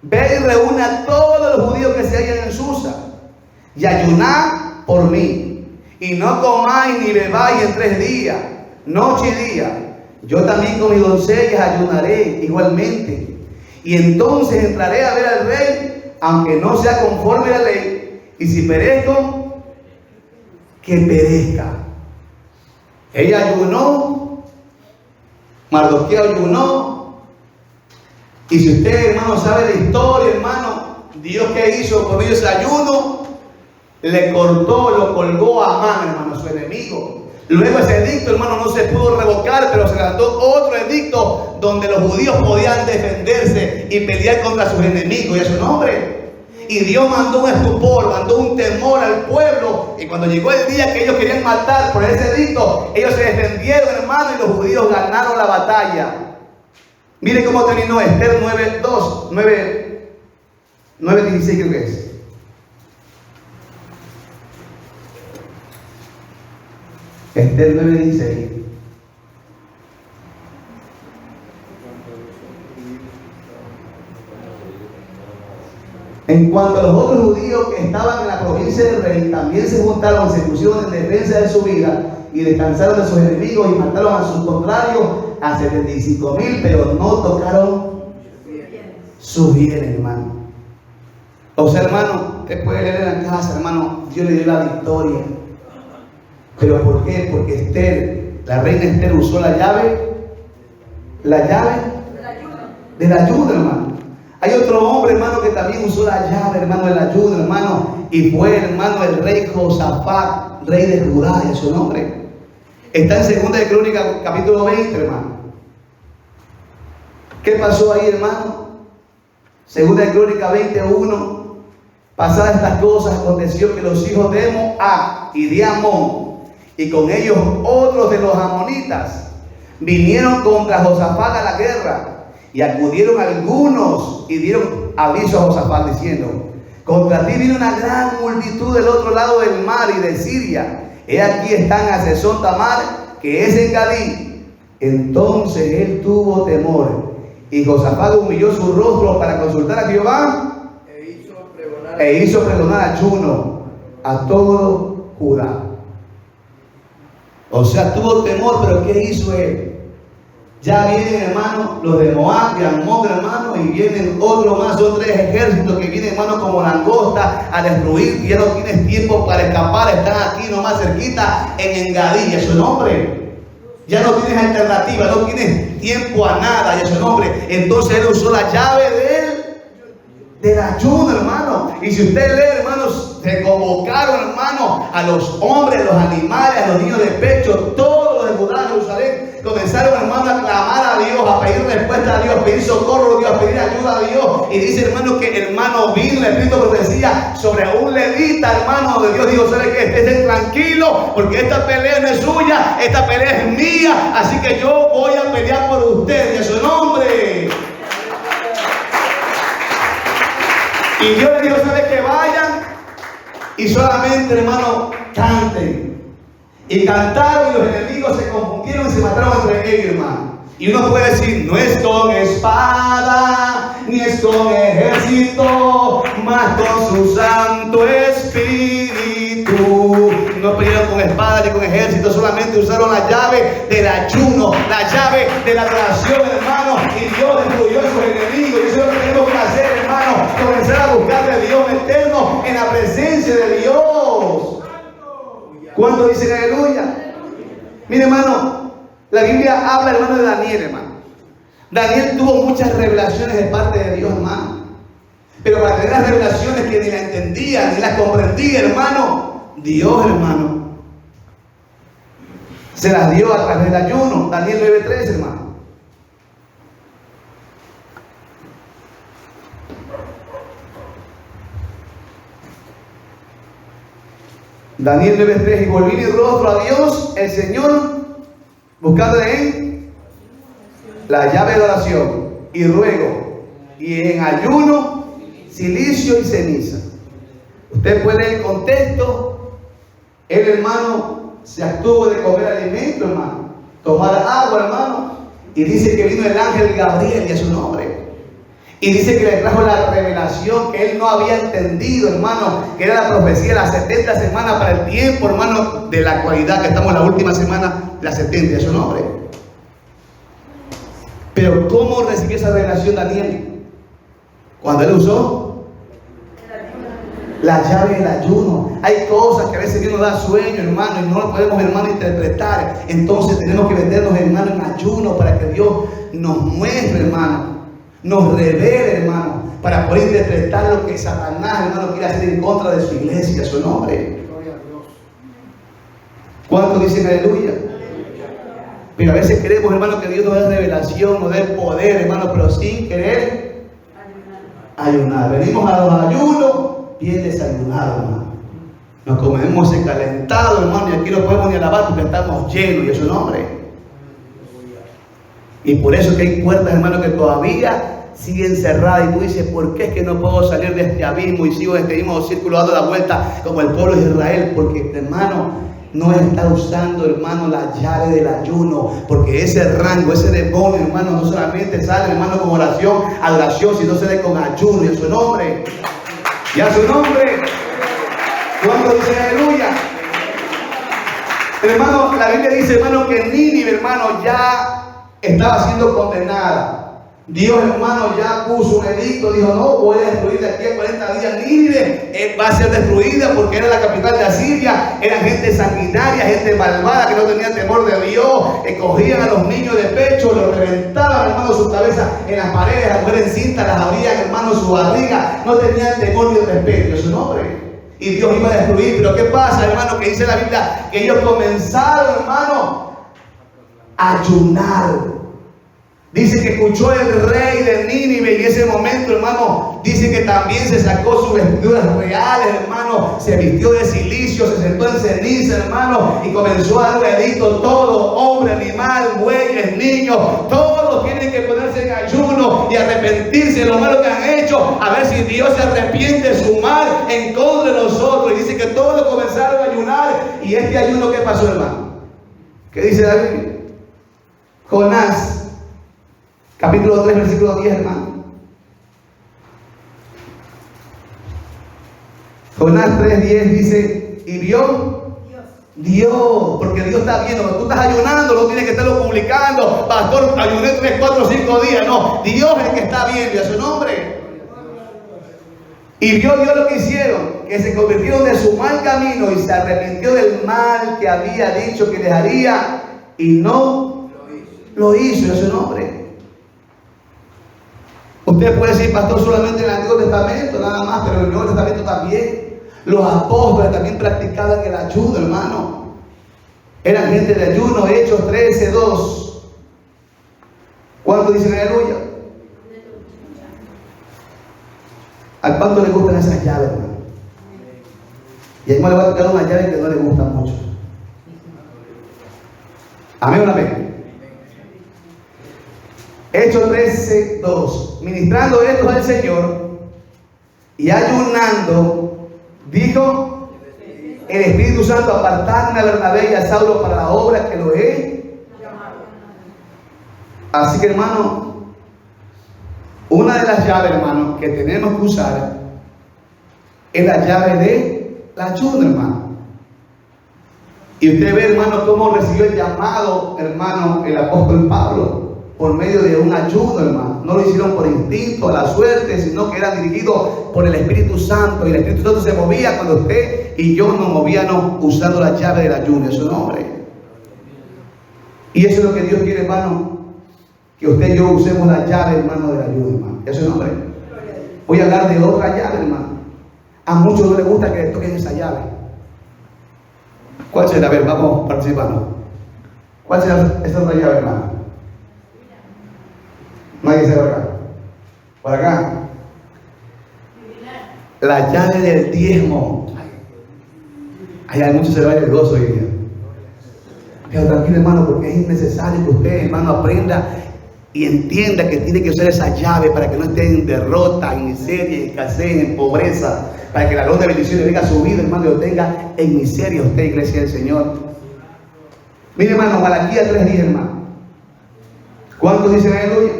Ve y reúne a todos los judíos que se hallan en Susa y ayunad por mí. Y no comáis ni bebáis en 3 días, noche y día. Yo también con mis doncellas ayunaré igualmente. Y entonces entraré a ver al rey, aunque no sea conforme a la ley. Y si perezco, que perezca. Ella ayunó, Mardoqueo ayunó. Y si usted, hermano, sabe la historia, hermano, Dios que hizo con ellos ayuno, le cortó, lo colgó a Amán, hermano, su enemigo. Luego ese edicto, hermano, no se pudo revocar, pero se levantó otro edicto donde los judíos podían defenderse y pelear contra sus enemigos y a su nombre. Y Dios mandó un estupor, mandó un temor al pueblo. Y cuando llegó el día que ellos querían matar por ese edicto, ellos se defendieron, hermano, y los judíos ganaron la batalla. Mire cómo terminó Esther 9:16 creo que es. Esther 9:16. En cuanto a los otros judíos que estaban en la provincia del rey, también se juntaron y se pusieron en defensa de su vida y descansaron de sus enemigos y mataron a sus contrarios a 75,000, pero no tocaron sus bienes, hermano. O sea, hermano, usted puede leer en la casa, hermano, Dios le dio la victoria. ¿Pero por qué? Porque Esther, la reina Esther, usó la llave del ayuno, hermano. Hay otro hombre, hermano, que también usó la llave, hermano, del ayuno, hermano, y fue, hermano, el rey Josafat, rey de Judá, es su nombre. Está en 2 de Crónicas, capítulo 20, hermano. ¿Qué pasó ahí, hermano? 2 de Crónicas 21. Pasadas estas cosas, aconteció que los hijos de Moab y de Amón, y con ellos otros de los amonitas, vinieron contra Josafat a la guerra. Y acudieron algunos y dieron aviso a Josafat diciendo: contra ti viene una gran multitud del otro lado del mar y de Siria. He aquí están a Sesón Tamar, que es en Gadí. Entonces él tuvo temor, y Josafat humilló su rostro para consultar a Jehová, e hizo pregonar ayuno a todo Judá. O sea, tuvo temor, pero ¿qué hizo él? Ya vienen, hermano, los de Moab, de Amón, hermano, y vienen otros más, son 3 ejércitos que vienen, hermano, como langosta a destruir. Y ya no tienes tiempo para escapar, están aquí nomás cerquita en Engadí, y a su nombre. Ya no tienes alternativa, no tienes tiempo a nada, y a su nombre. Entonces él usó la llave del ayuno, hermano. Y si usted lee, hermanos, se convocaron, hermano, a los hombres, a los animales, a los niños de pecho, todos los de Judá, Jerusalén, comenzaron, hermano, a clamar a Dios Dios, a pedir respuesta a Dios, a pedir socorro a Dios, a pedir ayuda a Dios. Y dice, hermano, que el hermano vino, el Espíritu profecía sobre un levita, hermano de Dios. Dijo, ¿sabe qué? Estén tranquilo, porque esta pelea no es suya, esta pelea es mía. Así que yo voy a pelear por usted, en su nombre. Y Dios le dijo, ¿sabe que vayan? Y solamente, hermano, canten. Y cantaron y los enemigos se confundieron y se mataron entre ellos, hermano. Y uno puede decir, no es con espada, ni es con ejército, mas con su Santo Espíritu. No pelearon con espada ni con ejército, solamente usaron la llave del ayuno, la llave de la adoración, hermano. Y Dios destruyó a sus enemigos. Y eso es lo que tenemos que hacer, hermano. Comenzar a buscar de Dios, meternos en la presencia de Dios. ¿Cuánto dicen aleluya? Mire, hermano, la Biblia habla, hermano, de Daniel, hermano. Daniel tuvo muchas revelaciones de parte de Dios, hermano. Pero para tener las revelaciones que ni las entendía, ni las comprendía, hermano, Dios, hermano, se las dio a través del ayuno. Daniel 9:3, hermano. Daniel 9:3, y volví mi rostro a Dios, el Señor, buscando en él la llave de oración y ruego, y en ayuno, silicio y ceniza. Usted puede ver el contexto. El hermano se abstuvo de comer alimento, hermano, tomar agua, hermano, y dice que vino el ángel Gabriel, y a su nombre. Y dice que le trajo la revelación que él no había entendido, hermano, que era la profecía de las 70 semanas para el tiempo, hermano, de la actualidad, que estamos en la última semana de las 70, es su nombre. Pero ¿cómo recibió esa revelación Daniel? Cuando él usó la llave del ayuno. Hay cosas que a veces Dios nos da sueño, hermano, y no lo podemos, hermano, interpretar. Entonces tenemos que meternos, hermano, en ayuno para que Dios nos muestre, hermano, nos revele, hermano, para poder interpretar lo que Satanás, hermano, quiere hacer en contra de su iglesia, su nombre. ¿Cuántos dicen aleluya? Pero a veces queremos, hermano, que Dios nos dé revelación, nos dé poder, hermano, pero sin querer ayunar. Venimos a los ayunos bien desayunados, hermano. Nos comemos ese calentado, hermano, y aquí no podemos ni alabar porque estamos llenos, y es su nombre. Y por eso que hay puertas, hermano, que todavía siguen cerradas. Y tú dices, ¿por qué es que no puedo salir de este abismo y sigo en este mismo círculo dando la vuelta como el pueblo de Israel? Porque, hermano, no está usando, hermano, la llave del ayuno. Porque ese rango, ese demonio, hermano, no solamente sale, hermano, con oración, adoración, sino sale con ayuno, y a su nombre. Y a su nombre. ¿Cuánto dicen aleluya? Hermano, la Biblia dice, hermano, que Nínive, hermano, ya estaba siendo condenada. Dios, hermano, ya puso un edicto. Dijo, no, voy a destruir de aquí a 40 días Nínive. Va a ser destruida porque era la capital de Asiria. Era gente sanguinaria, gente malvada que no tenía temor de Dios. Que cogían a los niños de pecho, los reventaban, hermano, su cabeza en las paredes. Las mujeres cintas las abrían, hermano, su barriga. No tenían temor ni respeto a su nombre. Y Dios iba a destruir. Pero ¿qué pasa, hermano? Que dice la Biblia que ellos comenzaron, hermano, a ayunar. Dice que escuchó el rey de Nínive, y en ese momento, hermano, dice que también se sacó sus vestiduras reales, hermano, se vistió de silicio, se sentó en ceniza, hermano, y comenzó a dar un edicto. Todo hombre, animal, bueyes, niños, todos tienen que ponerse en ayuno y arrepentirse de lo malo que han hecho, a ver si Dios se arrepiente de su mal en contra de nosotros. Y dice que todos comenzaron a ayunar. Y este ayuno, ¿qué pasó, hermano? ¿Qué dice David? Jonás, capítulo 3, versículo 10, hermano. Jonás 3:10 dice, y vio Dios, porque Dios está viendo. Tú estás ayunando, no tienes que estarlo publicando. Pastor, ayuné 3, 4, 5 días. No, Dios es el que está viendo, y a su nombre. Y vio Dios lo que hicieron, que se convirtieron de su mal camino y se arrepintió del mal que había dicho que les haría, y no lo hizo, y a su nombre. Usted puede decir, pastor, solamente en el Antiguo Testamento, nada más, pero en el Nuevo Testamento también. Los apóstoles también practicaban el ayuno, hermano. Eran gente de ayuno. Hechos 13:2. ¿Cuánto dicen aleluya? ¿A cuánto le gustan esas llaves, hermano? Y a mí le va a tocar una llave que no le gusta mucho. Amén o amén. Hechos 13:2. Ministrando esto al Señor y ayunando, dijo el Espíritu Santo: apartadme a Bernabé y a Saulo para la obra que lo he llamado. Así que, hermano, una de las llaves, hermano, que tenemos que usar es la llave de la ayuno, hermano. Y usted ve, hermano, cómo recibió el llamado, hermano, el apóstol Pablo, por medio de un ayuno, hermano. No lo hicieron por instinto, a la suerte, sino que eran dirigidos por el Espíritu Santo. Y el Espíritu Santo se movía cuando usted y yo nos movíamos usando la llave del ayuno, es su nombre. Y eso es lo que Dios quiere, hermano, que usted y yo usemos la llave, hermano, del ayuno, hermano. Es su nombre. Voy a hablar de otra llave, hermano. A muchos no les gusta que le toquen esa llave. ¿Cuál será? A ver, vamos participando. ¿Cuál será esa otra llave, hermano? Nadie se va acá. Por acá. La llave del diezmo. Ay, hay muchos se va el gozo hoy día. Pero tranquilo, hermano, porque es innecesario que usted, hermano, aprenda y entienda que tiene que usar esa llave para que no esté en derrota, en miseria, en escasez, en pobreza, para que la luz de bendiciones venga a su vida, hermano, y lo tenga en miseria usted, iglesia del Señor. Mire, hermano, Malaquías 3:10, hermano. ¿Cuántos dicen aleluya?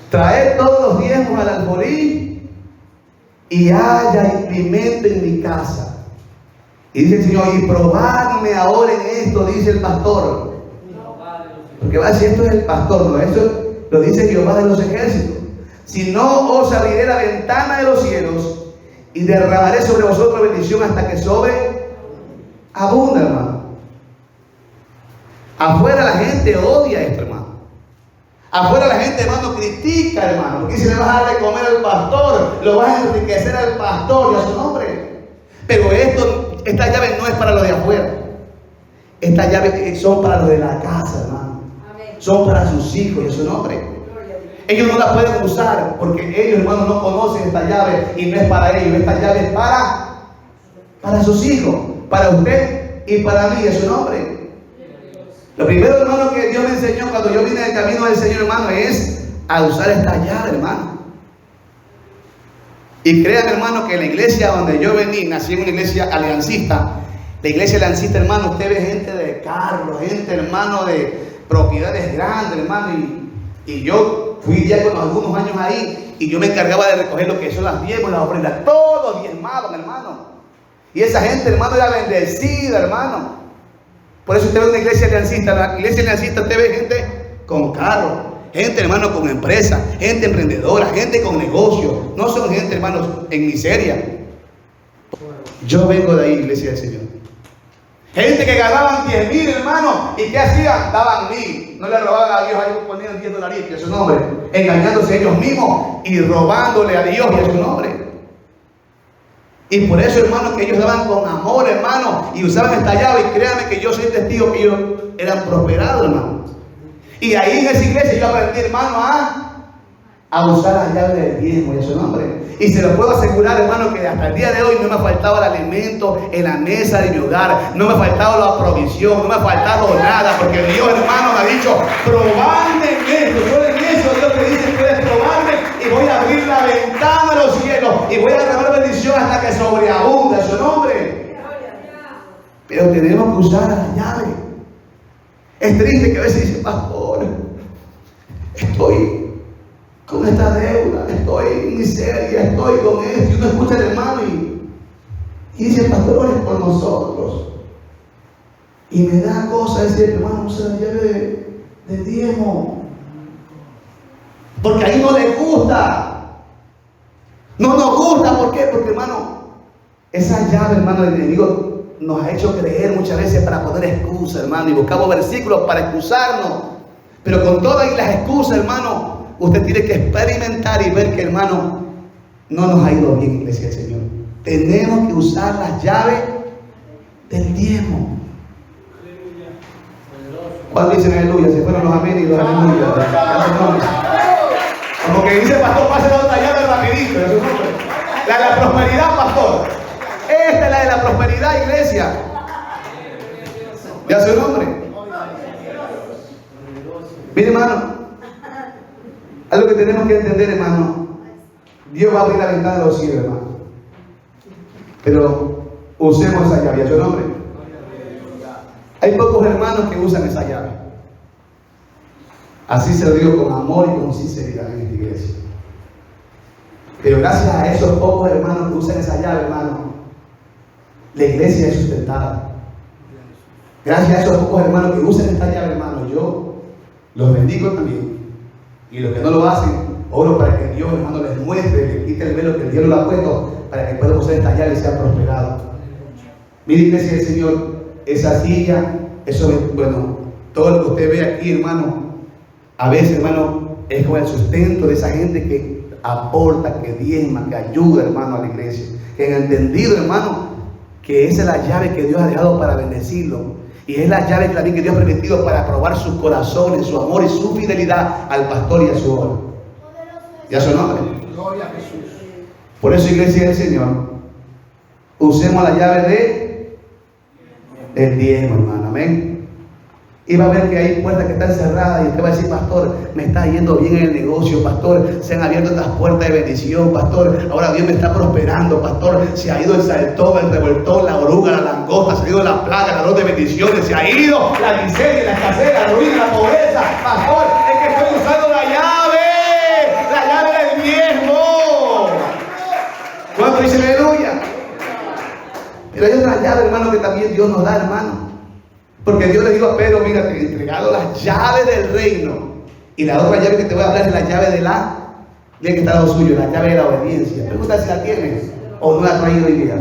Traed todos los diezmos al alfolí y haya alimento en mi casa. Y dice el Señor: y probadme ahora en esto, dice el pastor. Porque va a decir, esto es el pastor, no, eso lo dice Jehová de los ejércitos. Si no, os abriré la ventana de los cielos y derramaré sobre vosotros bendición hasta que sobre abunda, hermano. Afuera la gente odia esto, hermano. Afuera la gente, hermano, critica, hermano, porque si le vas a dar de comer al pastor, lo vas a enriquecer al pastor y a su nombre. Pero esta llave no es para los de afuera. Estas llaves son para los de la casa, hermano. Son para sus hijos y a su nombre. Ellos no la pueden usar porque ellos, hermano, no conocen esta llave y no es para ellos. Esta llave es para sus hijos, para usted y para mí, a su nombre. Lo primero, hermano, que Dios me enseñó cuando yo vine del camino del Señor, hermano, es a usar esta llave, hermano. Y créanme, hermano, que en la iglesia donde yo vení, nací en una iglesia aliancista. La iglesia aliancista, hermano, usted ve gente de carros, gente, hermano, de propiedades grandes, hermano. Y yo fui ya con algunos años ahí y yo me encargaba de recoger lo que son las diezmos, las ofrendas. Todos diezmaban, hermano. Y esa gente, hermano, era bendecida, hermano. Por eso usted ve una iglesia aliancista. La iglesia aliancista, usted ve gente con carro, gente, hermano, con empresa, gente emprendedora, gente con negocio. No son gente, hermanos, en miseria. Yo vengo de ahí, iglesia del Señor. Gente que ganaban 10,000, hermano, ¿y qué hacían? Daban 1,000. No le robaban a Dios, ahí ponían $10 a su nombre, engañándose ellos mismos y robándole a Dios y a su nombre. Y por eso, hermano, que ellos daban con amor, hermano, y usaban esta llave. Y créanme que yo soy testigo que ellos eran prosperados, hermano. Y ahí en esa iglesia yo aprendí, hermano, a usar la llave del diezmo y a su nombre. Y se lo puedo asegurar, hermano, que hasta el día de hoy no me ha faltado el alimento en la mesa de mi hogar. No me ha faltado la provisión, no me ha faltado nada. Porque Dios, hermano, me ha dicho: probadme en esto. Yo en eso Dios te dice: puedes probarme y voy a abrir la ventana de los cielos y voy a derramar bendición hasta que sobreabunde su nombre. Pero tenemos que usar la llave. Es triste que a veces dice: pastor, estoy con esta deuda, estoy en miseria, estoy con esto. Y uno escucha al hermano y dice: pastor, ores por nosotros. Y me da cosa decir: hermano, usa la llave del diezmo. Porque ahí no le gusta. No nos gusta. ¿Por qué? Porque, hermano, esa llave, hermano, del enemigo nos ha hecho creer muchas veces para poner excusas, hermano. Y buscamos versículos para excusarnos. Pero con todas las excusas, hermano, usted tiene que experimentar y ver que, hermano, no nos ha ido bien, iglesia del Señor. Tenemos que usar las llaves del diezmo. ¿Cuándo dicen aleluya? Se fueron los amén y los aleluya. Como que dice pastor, pase la otra llave rapidito. Es su nombre. La de la prosperidad, pastor. Esta es la de la prosperidad, iglesia. Ya su nombre. Mire, hermano, algo que tenemos que entender, hermano. Dios va a abrir la ventana de los cielos, hermano. Pero usemos esa llave. ¿Ya su nombre? Hay pocos hermanos que usan esa llave. Así se lo digo con amor y con sinceridad en esta iglesia. Pero gracias a esos pocos hermanos que usan esa llave, hermano, la iglesia es sustentada. Gracias a esos pocos hermanos que usan esta llave, hermano, yo los bendigo también. Y los que no lo hacen, oro para que Dios, hermano, les muestre, les quite el velo que el diablo le ha puesto, para que puedan usar esta llave y sean prosperados. Mire, iglesia del Señor, esa silla, eso, bueno, todo lo que usted ve aquí, hermano, a veces, hermano, es como el sustento de esa gente que aporta, que diezma, que ayuda, hermano, a la iglesia. Que han entendido, hermano, que esa es la llave que Dios ha dejado para bendecirlo. Y es la llave también que Dios ha permitido para probar sus corazones, su amor y su fidelidad al pastor y a su obra. ¿Ya su nombre? Gloria a Jesús. Por eso, iglesia del Señor, usemos la llave del diezmo, hermano. Amén. Y va a ver que hay puertas que están cerradas y usted va a decir, pastor, me está yendo bien en el negocio, pastor, se han abierto estas puertas de bendición, pastor, ahora Dios me está prosperando, pastor, se ha ido el saltón, el revoltón, la oruga, la langosta, se ha ido la plaga, la arroz de bendiciones, se ha ido la miseria, la escasez, la ruina, la pobreza, pastor, es que estoy usando la llave del diezmo. ¿Cuánto dicen aleluya? Pero hay otra llave, hermano, que también Dios nos da, hermano. Porque Dios le dijo a Pedro, mira, te he entregado las llaves del reino. Y la otra llave que te voy a hablar es la llave de tiene que estar al lado suyo, la llave de la obediencia. Pregunta si la tienes o no la ha traído hoy día.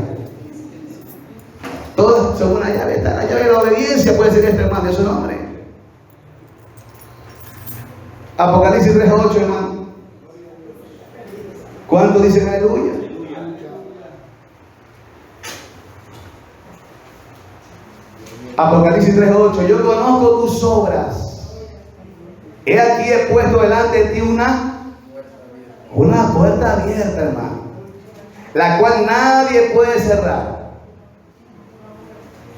Todas son una llave. La llave de la obediencia puede ser este, hermano, de su nombre. Apocalipsis 3:8, hermano. ¿Cuánto dicen aleluya? Apocalipsis 3:8, yo conozco tus obras. He aquí he puesto delante de ti una puerta abierta, hermano, la cual nadie puede cerrar.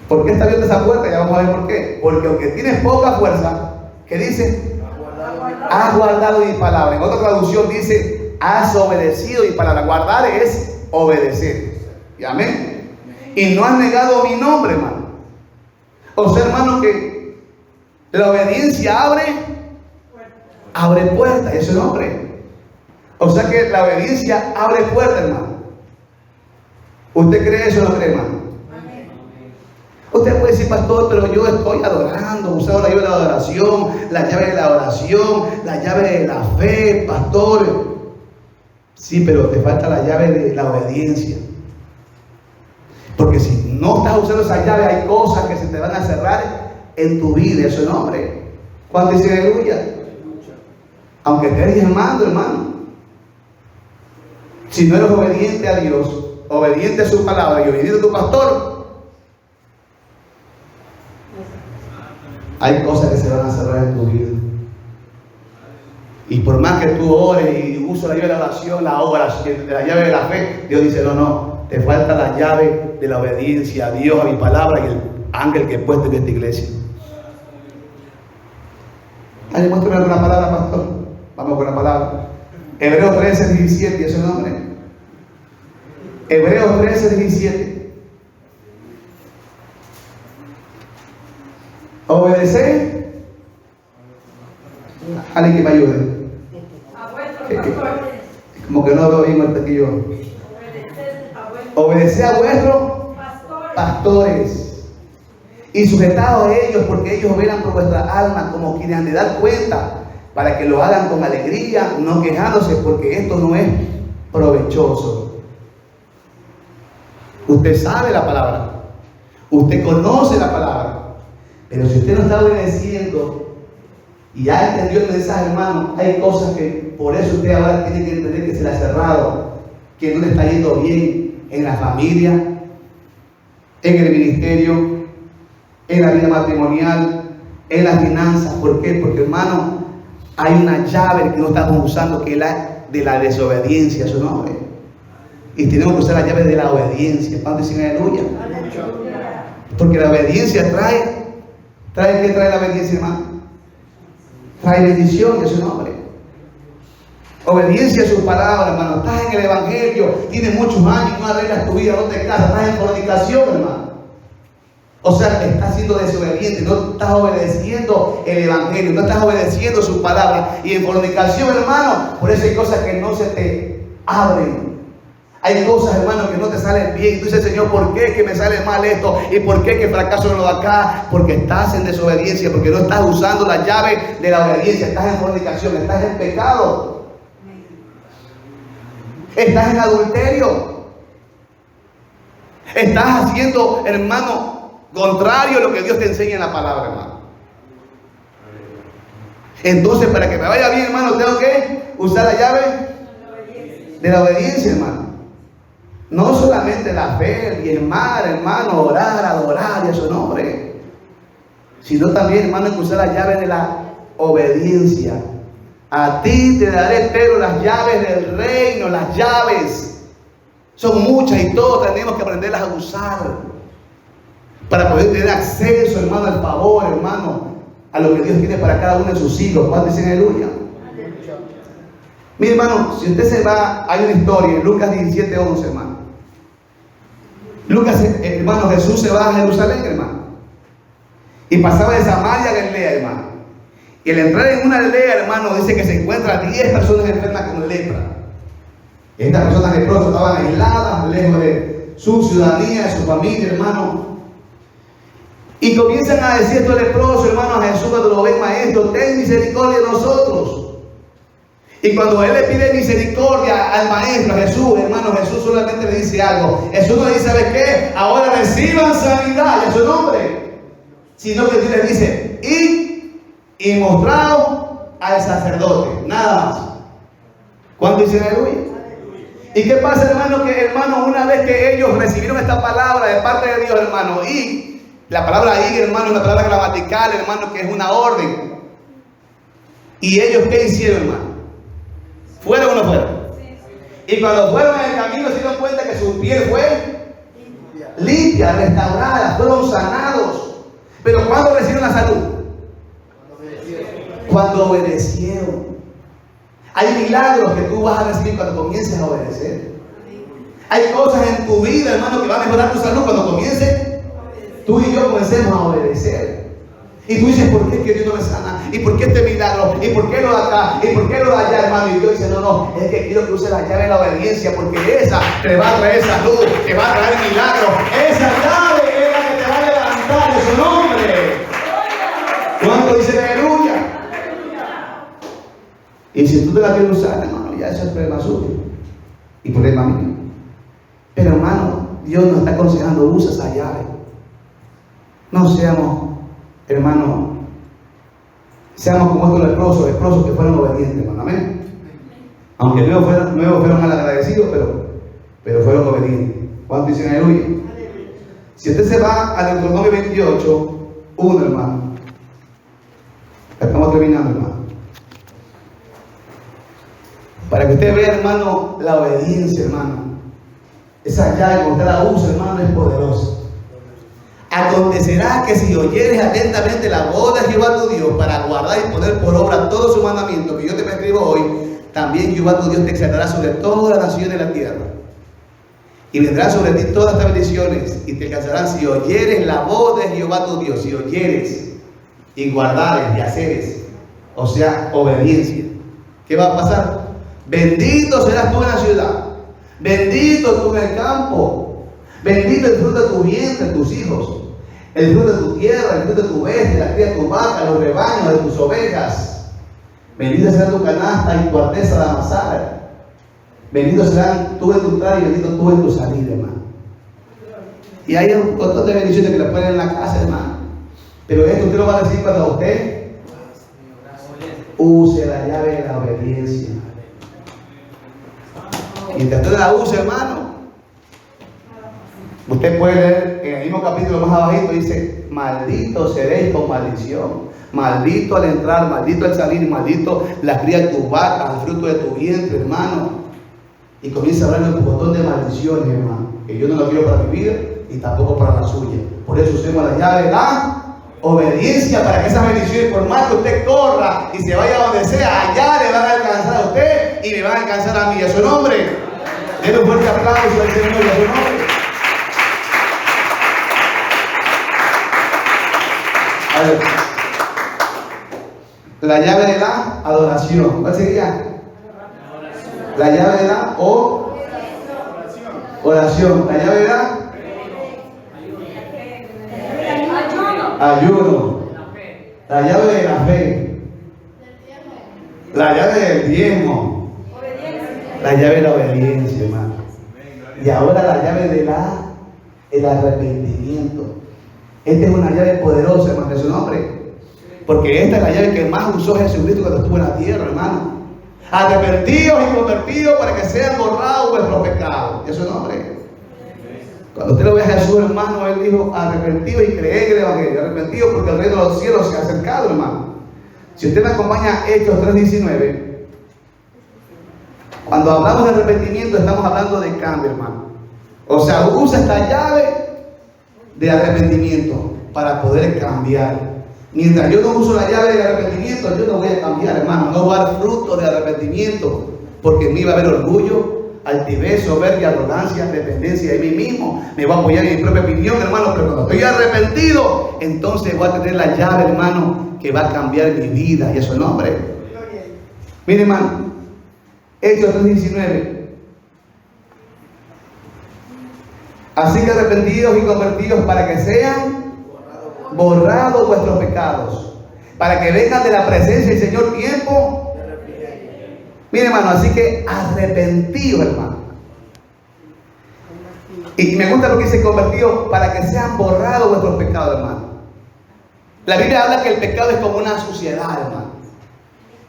¿Por qué está abierta esa puerta? Ya vamos a ver por qué. Porque aunque tienes poca fuerza, ¿qué dice? Has guardado mi palabra. En otra traducción dice, has obedecido mi palabra. Guardar es obedecer. ¿Y amén? Y no has negado mi nombre, hermano. O sea, hermano, que la obediencia abre puertas, ese es el nombre. O sea que la obediencia abre puertas, hermano. ¿Usted cree eso o no cree, hermano? Usted puede decir, pastor, pero yo estoy adorando, usando la llave de la adoración, la llave de la oración, la llave de la fe, pastor. Sí, pero te falta la llave de la obediencia. Porque si no estás usando esa llave, hay cosas que se te van a cerrar en tu vida, eso es nombre. ¿Cuánto dice aleluya? Aunque estés diezmando, hermano. Si no eres obediente a Dios, obediente a su palabra y obediente a tu pastor, hay cosas que se van a cerrar en tu vida. Y por más que tú ores y uses la llave de la oración, la llave de la fe, Dios dice, no, te falta la llave de la obediencia a Dios, a mi palabra y el ángel que he puesto en esta iglesia. Ay, muéstrame alguna palabra, pastor. Vamos con la palabra. Hebreos 13:17, ¿y ese nombre? Hebreos 13:17. Obedecer. Alguien que me ayude. Como que no veo bien el pequeño. Obedecer a vuestros pastores y sujetados a ellos, porque ellos velan por vuestra alma como quienes han de dar cuenta, para que lo hagan con alegría, no quejándose, porque esto no es provechoso. Usted sabe la palabra, usted conoce la palabra, pero si usted no está obedeciendo y ha entendido el mensaje, hermano, hay cosas que por eso usted ahora tiene que entender que se le ha cerrado, que no le está yendo bien en la familia, en el ministerio, en la vida matrimonial, en las finanzas. ¿Por qué? Porque, hermano, hay una llave que no estamos usando, que es la de la desobediencia a su nombre. Y tenemos que usar la llave de la obediencia. ¿Cuánto dicen aleluya? Porque la obediencia trae ¿qué trae la obediencia, hermano? Trae bendición a su nombre. Obediencia a su palabra, hermano. Estás en el evangelio, tienes muchos años, no arreglas tu vida, no te casas, estás en fornicación, hermano. O sea, estás siendo desobediente, no estás obedeciendo el evangelio, no estás obedeciendo su palabra. Y en fornicación, hermano, por eso hay cosas que no se te abren. Hay cosas, hermano, que no te salen bien. Tú dices, Señor, ¿por qué que me sale mal esto? ¿Y por qué que fracaso en lo de acá? Porque estás en desobediencia, porque no estás usando la llave de la obediencia. Estás en fornicación, estás en pecado. Estás en adulterio. Estás haciendo, hermano, contrario a lo que Dios te enseña en la palabra, hermano. Entonces, para que me vaya bien, hermano, tengo que usar la llave de la obediencia, hermano. No solamente la fe, diezmar, hermano, orar, adorar y a su nombre, sino también, hermano, hay que usar la llave de la obediencia. A ti te daré, pero las llaves del reino, las llaves son muchas y todos tenemos que aprenderlas a usar para poder tener acceso, hermano, al favor, hermano, a lo que Dios tiene para cada uno de sus hijos. ¿Cuántos dicen aleluya? Mi hermano, si usted se va, hay una historia en Lucas 17:11, hermano. Lucas, hermano, Jesús se va a Jerusalén, hermano, y pasaba de Samaria a Galilea, hermano. Y al entrar en una aldea, hermano, dice que se encuentran 10 personas enfermas con lepra. Estas personas leprosas estaban aisladas, lejos de su ciudadanía, de su familia, hermano. Y comienzan a decir estos leprosos, hermano, a Jesús cuando lo ven: maestro, ten misericordia de nosotros. Y cuando él le pide misericordia al maestro, a Jesús, hermano, Jesús solamente le dice algo. Jesús no le dice: ¿sabes qué? Ahora reciban sanidad en su nombre. Sino que Dios le dice: y mostrado al sacerdote. Nada más. ¿Cuánto dicen aleluya? ¿Y qué pasa, hermano? Que, hermano, una vez que ellos recibieron esta palabra de parte de Dios, hermano, y la palabra ahí, hermano, es una palabra gramatical, hermano, que es una orden. ¿Y ellos qué hicieron, hermano? ¿Fueron o no fueron? Y cuando fueron en el camino se dieron cuenta que su piel fue limpia, restaurada, fueron sanados. Pero ¿cuándo recibieron la salud? Cuando obedecieron. Hay milagros que tú vas a recibir cuando comiences a obedecer. Hay cosas en tu vida, hermano, que van a mejorar tu salud cuando comiences. Tú y yo comencemos a obedecer. Y tú dices: ¿por qué es que Dios no me sana? ¿Y por qué este milagro? ¿Y por qué lo de acá? ¿Y por qué lo de allá, hermano? Y Dios dice: no, es que quiero que uses la llave de la obediencia, porque esa te va a traer salud, te va a traer milagro. Esa llave es la que te va a levantar en su nombre. ¿Cuánto dicen aleluya? Y si tú te la quieres usar, hermano, ya eso es problema suyo y problema mío. Pero, hermano, Dios nos está aconsejando: usa esa llave. No seamos, hermano, seamos como estos leprosos que fueron obedientes, hermano. Amén. Aunque luego fueron mal agradecidos, pero fueron obedientes. ¿Cuánto dicen aleluya? Si usted se va a Deuteronomio 28:1, hermano. Estamos terminando, hermano. Para que usted vea, hermano, la obediencia, hermano. Esa llave, cuando usted la usa, hermano, es poderosa. Acontecerá que si oyeres atentamente la voz de Jehová tu Dios para guardar y poner por obra todos sus mandamientos que yo te prescribo hoy, también Jehová tu Dios te exaltará sobre todas las naciones de la tierra. Y vendrán sobre ti todas estas bendiciones y te alcanzarán si oyeres la voz de Jehová tu Dios, si oyeres y guardares y haceres, o sea, obediencia. ¿Qué va a pasar? Bendito serás tú en la ciudad, bendito tú en el campo, bendito el fruto de tu vientre, tus hijos, el fruto de tu tierra, el fruto de tu bestia, la cría de tu vaca, los rebaños de tus ovejas. Bendita será tu canasta y tu arteza de amasar. Bendito serán tú en tu entrada y bendito tú en tu salida, hermano. Y hay un montón de bendiciones que le ponen en la casa, hermano. Pero esto usted lo va a recibir cuando usted use la llave de la obediencia. Y mientras usted la use, hermano, Usted puede leer en el mismo capítulo más abajito, dice, maldito seréis con maldición. Maldito al entrar, maldito al salir, maldito la cría de tu vaca, el fruto de tu vientre, hermano. Y comienza a hablar de un montón de maldiciones, hermano, que yo no lo quiero para mi vida y tampoco para la suya. Por eso usemos la llave de la obediencia, para que esas bendiciones, por más que usted corra y se vaya a donde sea, allá le van a alcanzar a usted y me van a alcanzar a mí. A su nombre. Denle un fuerte aplauso al Señor y a su nombre. A ver. La llave de la adoración. ¿Cuál sería? La llave de la oración. La llave de la ayuno. La llave de la fe. La llave del diezmo. La llave de la obediencia, hermano. Y ahora la llave de el arrepentimiento. Esta es una llave poderosa, hermano, de su nombre. Porque esta es la llave que más usó Jesucristo cuando estuvo en la tierra, hermano. Arrepentidos y convertidos para que sean borrados vuestros pecados. ¿Y a su nombre? Cuando usted lo ve a Jesús, hermano, él dijo, arrepentidos y creed en el Evangelio. Arrepentidos porque el reino de los cielos se ha acercado, hermano. Si usted me acompaña a Hechos 3:19, cuando hablamos de arrepentimiento, estamos hablando de cambio, hermano. O sea, usa esta llave de arrepentimiento para poder cambiar. Mientras yo no uso la llave de arrepentimiento, yo no voy a cambiar, hermano. No voy a dar fruto de arrepentimiento, porque en mí va a haber orgullo, altivez, soberbia, arrogancia, dependencia de mí mismo. Me voy a apoyar en mi propia opinión, hermano. Pero cuando estoy arrepentido, entonces voy a tener la llave, hermano, que va a cambiar mi vida. Y eso es nombre. Mire, hermano, Hechos 3:19. Así que arrepentidos y convertidos para que sean borrados vuestros pecados, para que vengan de la presencia del Señor tiempo. Mire, hermano, así que arrepentidos, hermano. Y me gusta lo que dice convertidos, para que sean borrados vuestros pecados, hermano. La Biblia habla que el pecado es como una suciedad, hermano.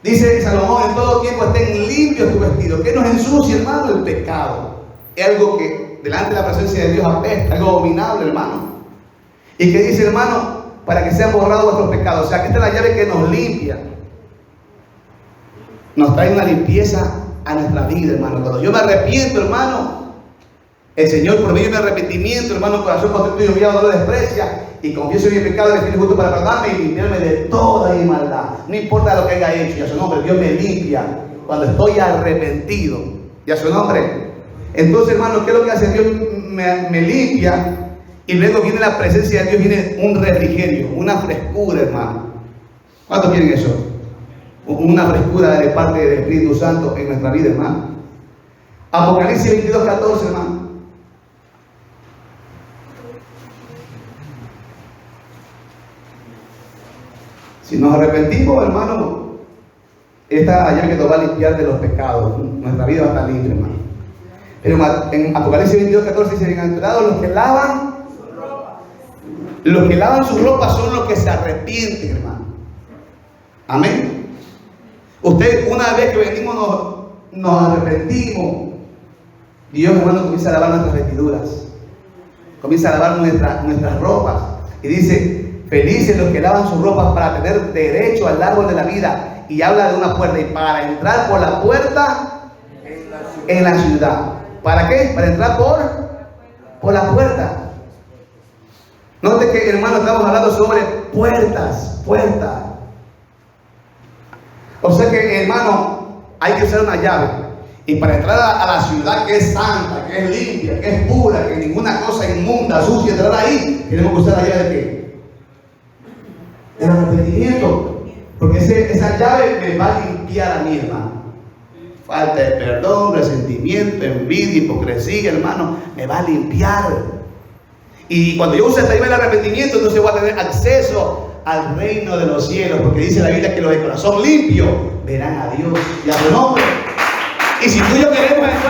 Dice Salomón, en todo tiempo estén limpios tus vestidos. ¿Qué nos ensucia, hermano? El pecado. Es algo que delante de la presencia de Dios apesta, algo abominable, hermano. Y que dice, hermano, para que sean borrados vuestros pecados. O sea, que esta es la llave que nos limpia. Nos trae una limpieza a nuestra vida, hermano. Cuando yo me arrepiento, hermano, el Señor, por medio de mi arrepentimiento, hermano, corazón contrito y humillado no lo desprecia. Y confieso mi pecado, le pido justo para perdonarme y limpiarme de toda mi maldad. No importa lo que haya hecho, y a su nombre, Dios me limpia cuando estoy arrepentido. Y a su nombre. Entonces, hermano, ¿qué es lo que hace Dios? Me limpia. Y luego viene la presencia de Dios, viene un refrigerio, una frescura, hermano. ¿Cuántos quieren eso? Una frescura de parte del Espíritu Santo en nuestra vida, hermano. Apocalipsis 22:14, hermano. Si nos arrepentimos, hermano, esta llave que nos va a limpiar de los pecados. Nuestra vida va a estar limpia, hermano. Pero en Apocalipsis 22:14 dice, bienaventurados los que lavan. Los que lavan sus ropas son los que se arrepienten, hermano. Amén. Usted, una vez que venimos, nos arrepentimos. Dios, hermano, comienza a lavar nuestras vestiduras. Comienza a lavar nuestras ropas. Y dice, felices los que lavan sus ropas para tener derecho al árbol de la vida. Y habla de una puerta. Y para entrar por la puerta en la ciudad. ¿Para qué? Para entrar por la puerta. Note que, hermano, estamos hablando sobre puertas. O sea que, hermano, hay que usar una llave. Y para entrar a la ciudad que es santa, que es limpia, que es pura, que ninguna cosa inmunda, sucia, entrar ahí, tenemos que usar la llave de qué? El arrepentimiento. Porque esa llave me va a limpiar a mí, hermano. Falta de perdón, resentimiento, envidia, hipocresía, hermano, me va a limpiar. Y cuando yo use esta llave del arrepentimiento, entonces voy a tener acceso al reino de los cielos, porque dice la Biblia que los de corazón limpio verán a Dios y a su nombre. Y si tú y yo queremos entrar